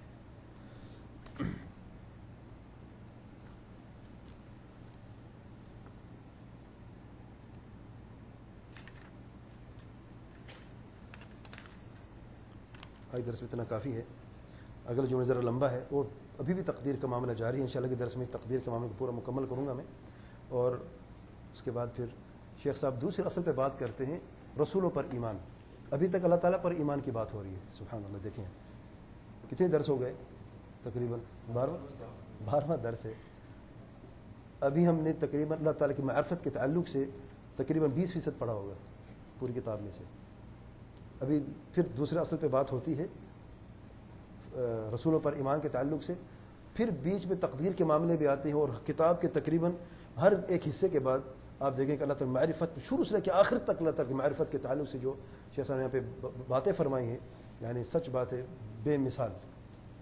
آج درس میں اتنا کافی ہے، اگلا جو ذرا لمبا ہے وہ ابھی بھی تقدیر کا معاملہ جاری ہے، انشاءاللہ کے درس میں تقدیر کے معاملے کو پورا مکمل کروں گا میں، اور اس کے بعد پھر شیخ صاحب دوسرے اصل پہ بات کرتے ہیں رسولوں پر ایمان۔ ابھی تک اللہ تعالیٰ پر ایمان کی بات ہو رہی ہے، سبحان اللہ۔ دیکھیں کتنے درس ہو گئے، تقریباً 12واں درس ہے۔ ابھی ہم نے تقریباً اللہ تعالیٰ کی معرفت کے تعلق سے تقریباً 20% پڑھا ہوگا پوری کتاب میں سے۔ ابھی پھر دوسرے اصل پہ بات ہوتی ہے رسولوں پر ایمان کے تعلق سے، پھر بیچ میں تقدیر کے معاملے بھی آتے ہیں، اور کتاب کے تقریباً ہر ایک حصے کے بعد آپ دیکھیں کہ اللہ تعالیٰ معرفت شروع سے لے کے آخر تک اللہ تعالیٰ کی معرفت کے تعلق سے جو شیخ صاحب نے یہاں پہ باتیں فرمائی ہیں، یعنی سچ باتیں، بے مثال،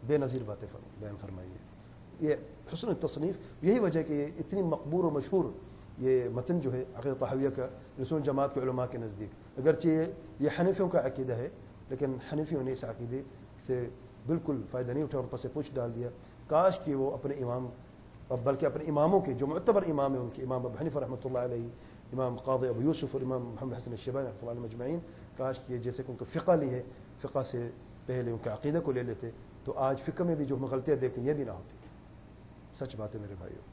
بے نظیر باتیں بیان فرمائی ہیں۔ یہ حسن تصنیف، یہی وجہ کہ یہ اتنی مقبول و مشہور یہ متن جو ہے عقیدہ طحاویہ کا رسول جماعت کے علماء کے نزدیک، اگرچہ یہ حنفیوں کا عقیدہ ہے، لیکن حنفیوں نے اس عقیدے سے بالکل فائدہ نہیں اٹھا اور پس پوچھ ڈال دیا۔ کاش کہ وہ اپنے امام، اور بلکہ اپنے اماموں کے جو معتبر امام ہیں ان کے، امام ابو حنیفہ رحمۃ اللہ علیہ، امام قاضی ابو یوسف اور امام محمد حسن الشیبانی رحمۃ اللہ علیہ مجمعین، کاش کہ جیسے کہ ان کو فقہ لی ہے، فقہ سے پہلے ان کے عقیدہ کو لے لیتے تو آج فقہ میں بھی جو غلطیاں دیکھتے ہیں یہ بھی نہ ہوتی۔ سچ بات ہے میرے بھائیوں،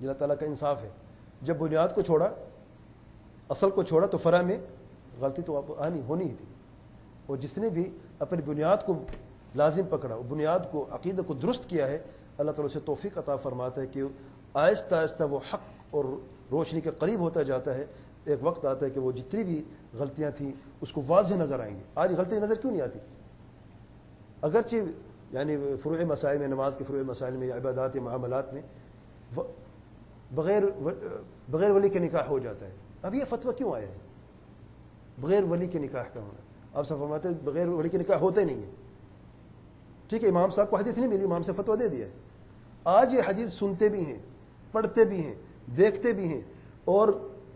اللہ تعالیٰ کا انصاف ہے، جب بنیاد کو چھوڑا، اصل کو چھوڑا، تو فرع میں غلطی تو ہونی ہی تھی، اور جس نے بھی اپنی بنیاد کو لازم پکڑا، وہ بنیاد کو، عقیدہ کو درست کیا ہے، اللہ تعالیٰ سے توفیق عطا فرماتا ہے کہ آہستہ آہستہ وہ حق اور روشنی کے قریب ہوتا جاتا ہے۔ ایک وقت آتا ہے کہ وہ جتنی بھی غلطیاں تھیں اس کو واضح نظر آئیں گی۔ آج غلطی نظر کیوں نہیں آتی؟ اگرچہ یعنی فروع مسائل میں، نماز کے فروع مسائل میں یا عبادات یا معاملات میں بغیر ولی کے نکاح ہو جاتا ہے۔ اب یہ فتویٰ کیوں آیا ہے بغیر ولی کے نکاح کا ہونا؟ آپ سب فرماتے ہیں بغیر ولی کے نکاح ہوتے نہیں ہے، ٹھیک ہے، امام صاحب کو حدیث نہیں ملی، امام سے فتویٰ دے دیا ہے۔ آج یہ حدیث سنتے بھی ہیں، پڑھتے بھی ہیں، دیکھتے بھی ہیں، اور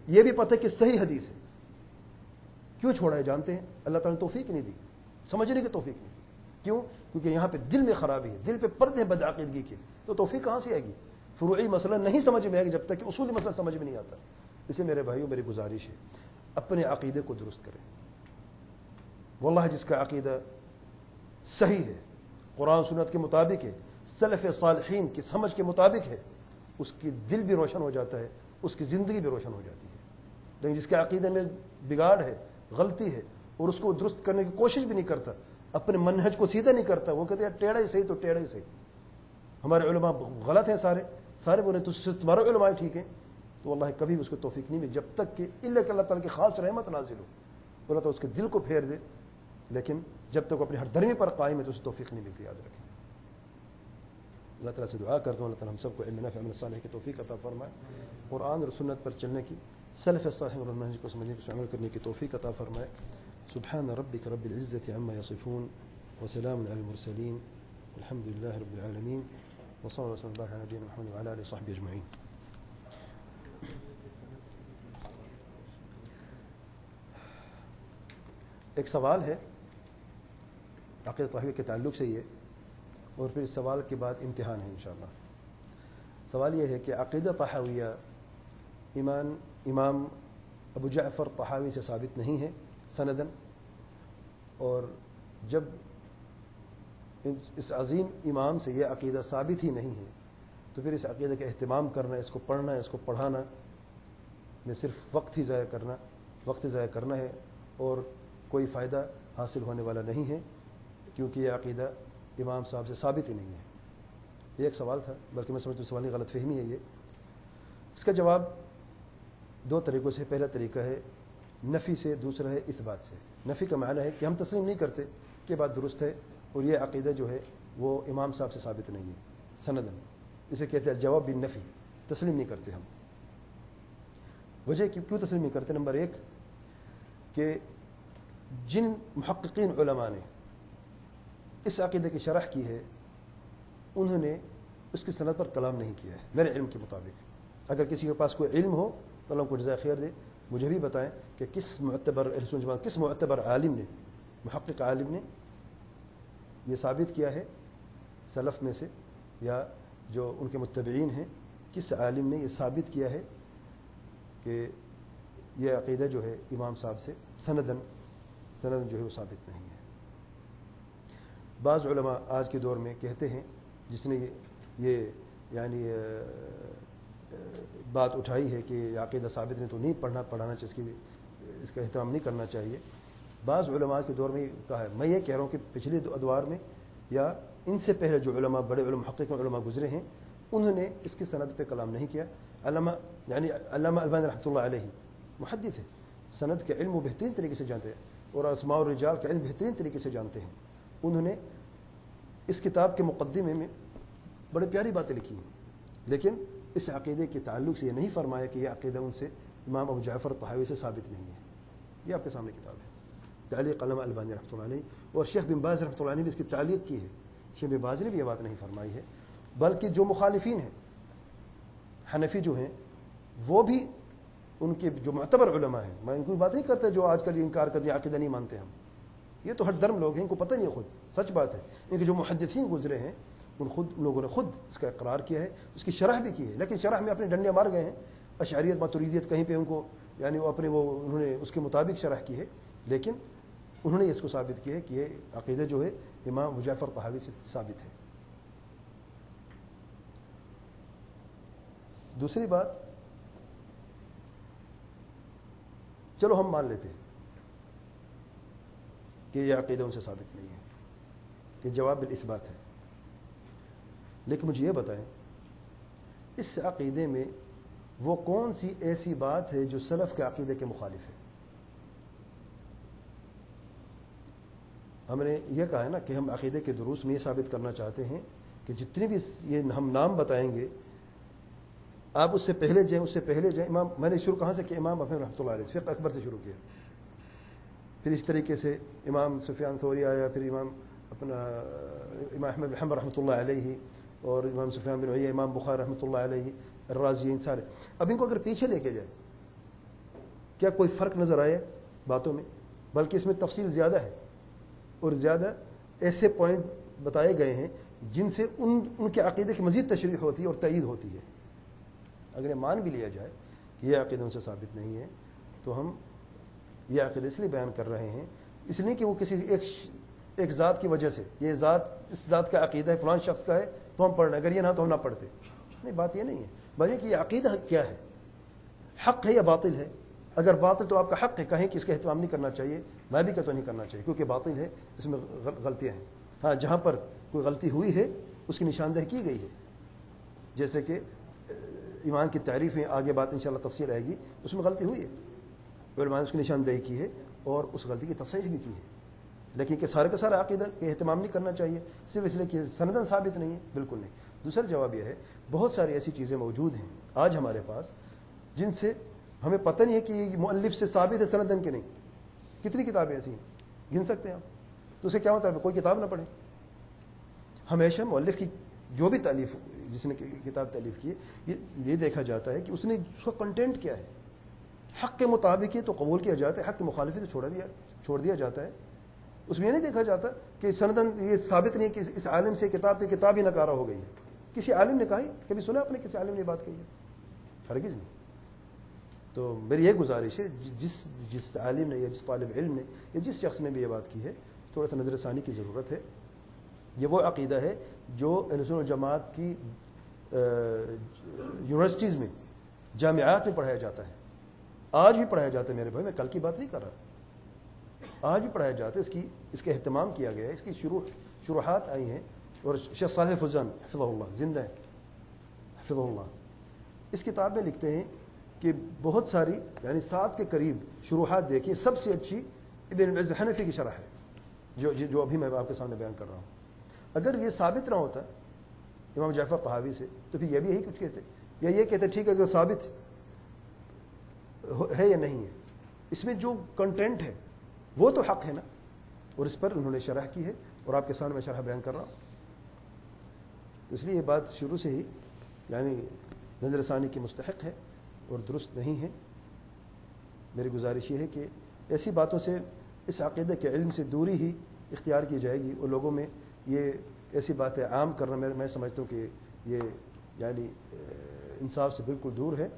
یہ بھی پتہ ہے کہ صحیح حدیث ہے، کیوں چھوڑا ہے جانتے ہیں؟ اللہ تعالیٰ نے توفیق نہیں دی، سمجھنے کی توفیق نہیں۔ کیوں؟ کیونکہ یہاں پہ دل میں خرابی ہے، دل پہ پردے ہیں بدعقیدگی کے، تو توفیق کہاں سے آئے گی؟ فروعی مسئلہ نہیں سمجھ میں آئے گی جب تک کہ اصولی مسئلہ سمجھ میں نہیں آتا۔ اسے میرے بھائیوں میری گزارش ہے، اپنے عقیدے کو درست کریں۔ واللہ جس کا عقیدہ صحیح ہے، قرآن سنت کے مطابق ہے، سلف صالحین کی سمجھ کے مطابق ہے، اس کی دل بھی روشن ہو جاتا ہے، اس کی زندگی بھی روشن ہو جاتی ہے۔ لیکن جس کے عقیدے میں بگاڑ ہے، غلطی ہے، اور اس کو درست کرنے کی کوشش بھی نہیں کرتا، اپنے منہج کو سیدھا نہیں کرتا، وہ کہتے ہیں ٹیڑھا ہی صحیح تو ٹیڑھا ہی صحیح، ہمارے علماء غلط ہیں، سارے بولے تو تمہارے علماء ٹھیک ہیں، تو واللہ کبھی بھی اس کو توفیق نہیں ملی جب تک کہ اللہ کہ اللہ تعالیٰ کی خاص رحمت نازل ہو، اللہ تعالیٰ اس کے دل کو پھیر دے، لیکن جب تک وہ اپنی ہر درمی پر قائم ہے تو اسے توفیق نہیں ملتی، یاد رکھیں۔ اللہ تعالیٰ سے دعا کرتا ہوں اللہ تعالیٰ ہم سب کو علم نافع عمل صالح کی توفیق عطا فرمائے، قرآن اور سنت پر چلنے کی، سلف صالحین اور منہج کو سمجھنے کی، عمل کرنے کی توفیق عطا فرمائے۔ سبحان ربک رب العزة عما یصفون وسلام علی المرسلین والحمد للہ رب العالمین وصلی اللہ وسلم علی نبینا محمد وعلی آلہ وصحبہ اجمعین۔ ایک سوال ہے عقیدہ طحاویہ کے تعلق سے یہ، اور پھر اس سوال کے بعد امتحان ہے انشاءاللہ۔ سوال یہ ہے کہ عقیدہ طحاویہ امام ابو جعفر طحاوی سے ثابت نہیں ہے سندن، اور جب اس عظیم امام سے یہ عقیدہ ثابت ہی نہیں ہے تو پھر اس عقیدہ کا اہتمام کرنا، اس کو پڑھنا، اس کو پڑھانا میں صرف وقت ضائع کرنا ہے اور کوئی فائدہ حاصل ہونے والا نہیں ہے، کیونکہ یہ عقیدہ امام صاحب سے ثابت ہی نہیں ہے۔ یہ ایک سوال تھا، بلکہ میں سمجھتا ہوں سوال کی غلط فہمی ہے یہ۔ اس کا جواب دو طریقوں سے، پہلا طریقہ ہے نفی سے، دوسرا ہے اثبات سے۔ نفی کا معنی ہے کہ ہم تسلیم نہیں کرتے کہ بات درست ہے اور یہ عقیدہ جو ہے وہ امام صاحب سے ثابت نہیں ہے سندن، اسے کہتے ہیں الجواب بالنفی، تسلیم نہیں کرتے ہم۔ وجہ کیوں تسلیم نہیں کرتے؟ نمبر ایک کہ جن محققین علماء نے اس عقیدے کی شرح کی ہے انہوں نے اس کی سند پر کلام نہیں کیا ہے میرے علم کے مطابق۔ اگر کسی کے پاس کوئی علم ہو تو اللہ کو جزائے خیر دے، مجھے بھی بتائیں کہ کس معتبر اہل سنت جماعت، کس معتبر عالم نے، محقق عالم نے یہ ثابت کیا ہے سلف میں سے یا جو ان کے متبعین ہیں، کس عالم نے یہ ثابت کیا ہے کہ یہ عقیدہ جو ہے امام صاحب سے سندن جو ہے وہ ثابت نہیں ہے۔ بعض علماء آج کے دور میں کہتے ہیں، جس نے یہ یعنی بات اٹھائی ہے کہ یہ عقیدہ ثابت نہیں تو نہیں پڑھانا چاہیے، اس کا اہتمام نہیں کرنا چاہیے۔ بعض علماء کے دور میں کہا ہے، میں یہ کہہ رہا ہوں کہ پچھلے ادوار میں یا ان سے پہلے جو علماء، بڑے علماء، محقق علماء گزرے ہیں، انہوں نے اس کی سند پہ کلام نہیں کیا۔ علامہ البانی رحمۃ اللہ علیہ محدث ہے، سند کے علم وہ بہترین طریقے سے جانتے ہیں اور اسماء الرجال کا علم بہترین طریقے سے جانتے ہیں۔ انہوں نے اس کتاب کے مقدمے میں بڑے پیاری باتیں لکھی ہیں، لیکن اس عقیدے کے تعلق سے یہ نہیں فرمایا کہ یہ عقیدہ ان سے امام ابو جعفر طحاوی سے ثابت نہیں ہے۔ یہ آپ کے سامنے کتاب ہے، تعلیق علامہ البانی رحمۃ اللہ علیہ، اور شیخ بن باز رحمۃ اللہ علیہ نے بھی اس کی تعلیق کی ہے۔ شیخ بن باز نے بھی یہ بات نہیں فرمائی ہے، بلکہ جو مخالفین ہیں، حنفی جو ہیں، وہ بھی ان کے جو معتبر علماء ہیں، میں ان کی بات نہیں کرتا جو آج کل انکار کرتے ہیں، عقیدہ نہیں مانتے ہم، یہ تو ہر درم لوگ ہیں، ان کو پتہ نہیں ہے، خود سچ بات ہے، ان کے جو محدثین گزرے ہیں ان لوگوں نے خود اس کا اقرار کیا ہے، اس کی شرح بھی کی ہے، لیکن شرح میں اپنے ڈنڈے مار گئے ہیں۔ اشعریت ماتریدیت کہیں پہ ان کو یعنی وہ اپنے انہوں نے اس کے مطابق شرح کی ہے، لیکن انہوں نے اس کو ثابت کیا ہے کہ یہ عقیدہ جو ہے امام ابو جعفر طحاوی سے ثابت ہے۔ دوسری بات، چلو ہم مان لیتے ہیں کہ یہ عقیدہ ان سے ثابت نہیں ہے، کہ جواب بالاثبات ہے، لیکن مجھے یہ بتائیں اس عقیدے میں وہ کون سی ایسی بات ہے جو سلف کے عقیدے کے مخالف ہے؟ ہم نے یہ کہا ہے نا کہ ہم عقیدے کے دروس میں یہ ثابت کرنا چاہتے ہیں کہ جتنی بھی یہ ہم نام بتائیں گے، آپ اس سے پہلے جائیں۔ امام، میں نے شروع کہاں سے کہ امام احمد رحمۃ اللہ علیہ، فقہ اکبر سے شروع کیا، پھر اس طریقے سے امام سفیان ثوری آیا، پھر امام احمد بن حنبل رحمۃ اللہ علیہ، اور امام سفیان بن عیینہ، امام بخاری رحمۃ اللہ علیہ، الرازی، ان سارے۔ اب ان کو اگر پیچھے لے کے جائے، کیا کوئی فرق نظر آئے باتوں میں؟ بلکہ اس میں تفصیل زیادہ ہے اور زیادہ ایسے پوائنٹ بتائے گئے ہیں جن سے ان کے عقیدے کی مزید تشریح ہوتی ہے اور تائید ہوتی ہے۔ اگر یہ مان بھی لیا جائے کہ یہ عقیدہ ان سے ثابت نہیں ہے، تو ہم یہ عقیدہ اس لیے بیان کر رہے ہیں، اس لیے کہ وہ کسی ایک ذات کی وجہ سے، یہ ذات، اس ذات کا عقیدہ ہے، فلان شخص کا ہے تو ہم پڑھ رہے ہیں، اگر یہ نہ تو ہم نہ پڑھتے۔ نہیں، بات یہ نہیں ہے، بلکہ کہ یہ عقیدہ کیا ہے، حق ہے یا باطل ہے؟ اگر باطل تو آپ کا حق ہے، کہیں کہ اس کا اہتمام نہیں کرنا چاہیے، میں بھی کہتا نہیں کرنا چاہیے، کیونکہ باطل ہے، اس میں غلطیاں ہیں۔ ہاں، جہاں پر کوئی غلطی ہوئی ہے اس کی نشاندہی کی گئی ہے، جیسے کہ ایمان کی تعریف میں آگے بات انشاءاللہ تفصیل آئے گی، اس میں غلطی ہوئی ہے، علماء نے اس کی نشاندہی کی ہے اور اس غلطی کی تصحیح بھی کی ہے، لیکن کہ سارے کا سارا عقیدہ کے اہتمام نہیں کرنا چاہیے صرف اس لیے کہ سندن ثابت نہیں ہے، بالکل نہیں۔ دوسرا جواب یہ ہے، بہت ساری ایسی چیزیں موجود ہیں آج ہمارے پاس جن سے ہمیں پتہ نہیں ہے کہ یہ مؤلف سے ثابت ہے سندن کے نہیں۔ کتنی کتابیں ایسی ہیں، گن سکتے ہیں آپ؟ تو اسے کیا مطلب ہے؟ کوئی کتاب نہ پڑھیں۔ ہمیشہ مؤلف کی جو بھی تالیف، جس نے کتاب تالیف کی ہے، یہ دیکھا جاتا ہے کہ اس کا کنٹینٹ کیا ہے۔ حق کے مطابق ہے تو قبول کیا جاتا ہے، حق کی مخالفت تو چھوڑا دیا چھوڑ دیا جاتا ہے، اس میں یہ نہیں دیکھا جاتا کہ سندن یہ ثابت نہیں کہ اس عالم سے کتاب ہی نکارہ ہو گئی ہے. کسی عالم نے کہا ہی؟ کبھی سنا آپ نے کسی عالم نے بات کہی ہے؟ ہرگز نہیں. تو میری یہ گزارش ہے جس عالم نے یا جس طالب علم نے یا جس شخص نے بھی یہ بات کی ہے، تھوڑا سا نظر ثانی کی ضرورت ہے. یہ وہ عقیدہ ہے جو اہل سنت والجماعت کی یونیورسٹیز میں، جامعات میں پڑھایا جاتا ہے. آج بھی پڑھایا جاتا ہے میرے بھائی، میں کل کی بات نہیں کر رہا، آج بھی پڑھایا جاتا ہے. اس کا اہتمام کیا گیا ہے، اس کی شروحات آئی ہیں. اور شیخ صالح فوزان حفظہ اللہ زندہ ہے، حفظہ اللہ، اس کتاب میں لکھتے ہیں کہ بہت ساری یعنی 7 کے قریب شروحات دیکھیے. سب سے اچھی ابن العز حنفی کی شرح ہے جو ابھی میں آپ کے سامنے بیان کر رہا ہوں. اگر یہ ثابت نہ ہوتا امام جعفر طحاوی سے تو پھر یہ بھی یہی کچھ کہتے، یا یہ کہتے ٹھیک ہے اگر ثابت ہے یا نہیں ہے، اس میں جو کنٹینٹ ہے وہ تو حق ہے نا. اور اس پر انہوں نے شرح کی ہے اور آپ کے سامنے میں شرح بیان کر رہا ہوں. اس لیے یہ بات شروع سے ہی یعنی نظر ثانی کی مستحق ہے اور درست نہیں ہے. میری گزارش یہ ہے کہ ایسی باتوں سے، اس عقیدے کے علم سے دوری ہی اختیار کی جائے گی، اور لوگوں میں یہ ایسی باتیں عام کرنا میں سمجھتا ہوں کہ یہ یعنی انصاف سے بالکل دور ہے.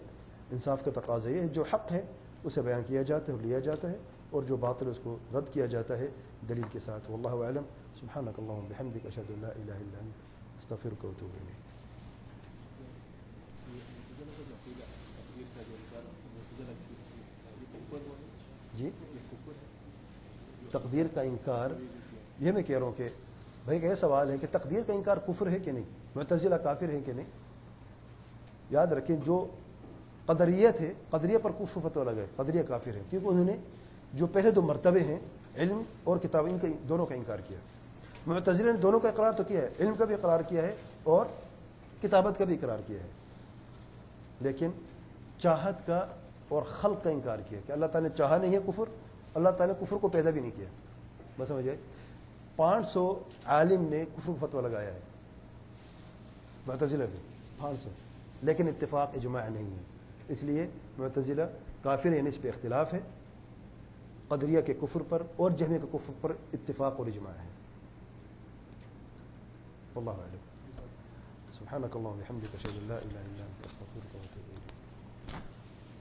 انصاف کا تقاضا یہ ہے جو حق ہے اسے بیان کیا جاتا ہے اور لیا جاتا ہے، اور جو باطل ہے اس کو رد کیا جاتا ہے دلیل کے ساتھ. واللہ اعلم. سبحانک اللہم بحمدک، اشہد ان لا الہ الا انت، استغفرک و اتوب الیک. جی تقدیر کا انکار، یہ میں کہہ رہا ہوں کہ بھائی کہ یہ سوال ہے کہ تقدیر کا انکار کفر ہے کہ نہیں، معتزلہ کافر ہے کہ نہیں. یاد رکھیں جو قدریہ تھے، قدریہ پر کفر فتویٰ لگائے، قدریہ کافر ہے کیونکہ انہوں نے جو پہلے 2 مرتبے ہیں علم اور کتاب، ان کے دونوں کا انکار کیا. معتزلہ نے دونوں کا اقرار تو کیا ہے، علم کا بھی اقرار کیا ہے اور کتابت کا بھی اقرار کیا ہے، لیکن چاہت کا اور خلق کا انکار کیا کہ اللہ تعالیٰ نے چاہا نہیں ہے کفر، اللہ تعالیٰ نے کفر کو پیدا بھی نہیں کیا. بس سمجھ آئے. 500 عالم نے کفر کو فتویٰ لگایا ہے، معتزلہ بھی 500، لیکن اتفاق اجماع نہیں ہے. اس لیے معتزلہ کافر ہیں، اس پہ اختلاف ہے. قدریہ کے کفر پر اور جہمیہ کے کفر پر اتفاق اور اجماع ہے. واللہ اعلم. سبحانک اللہم و بحمدک، اشہد ان لا الہ الا انت، استغفرک و اتوب الیک.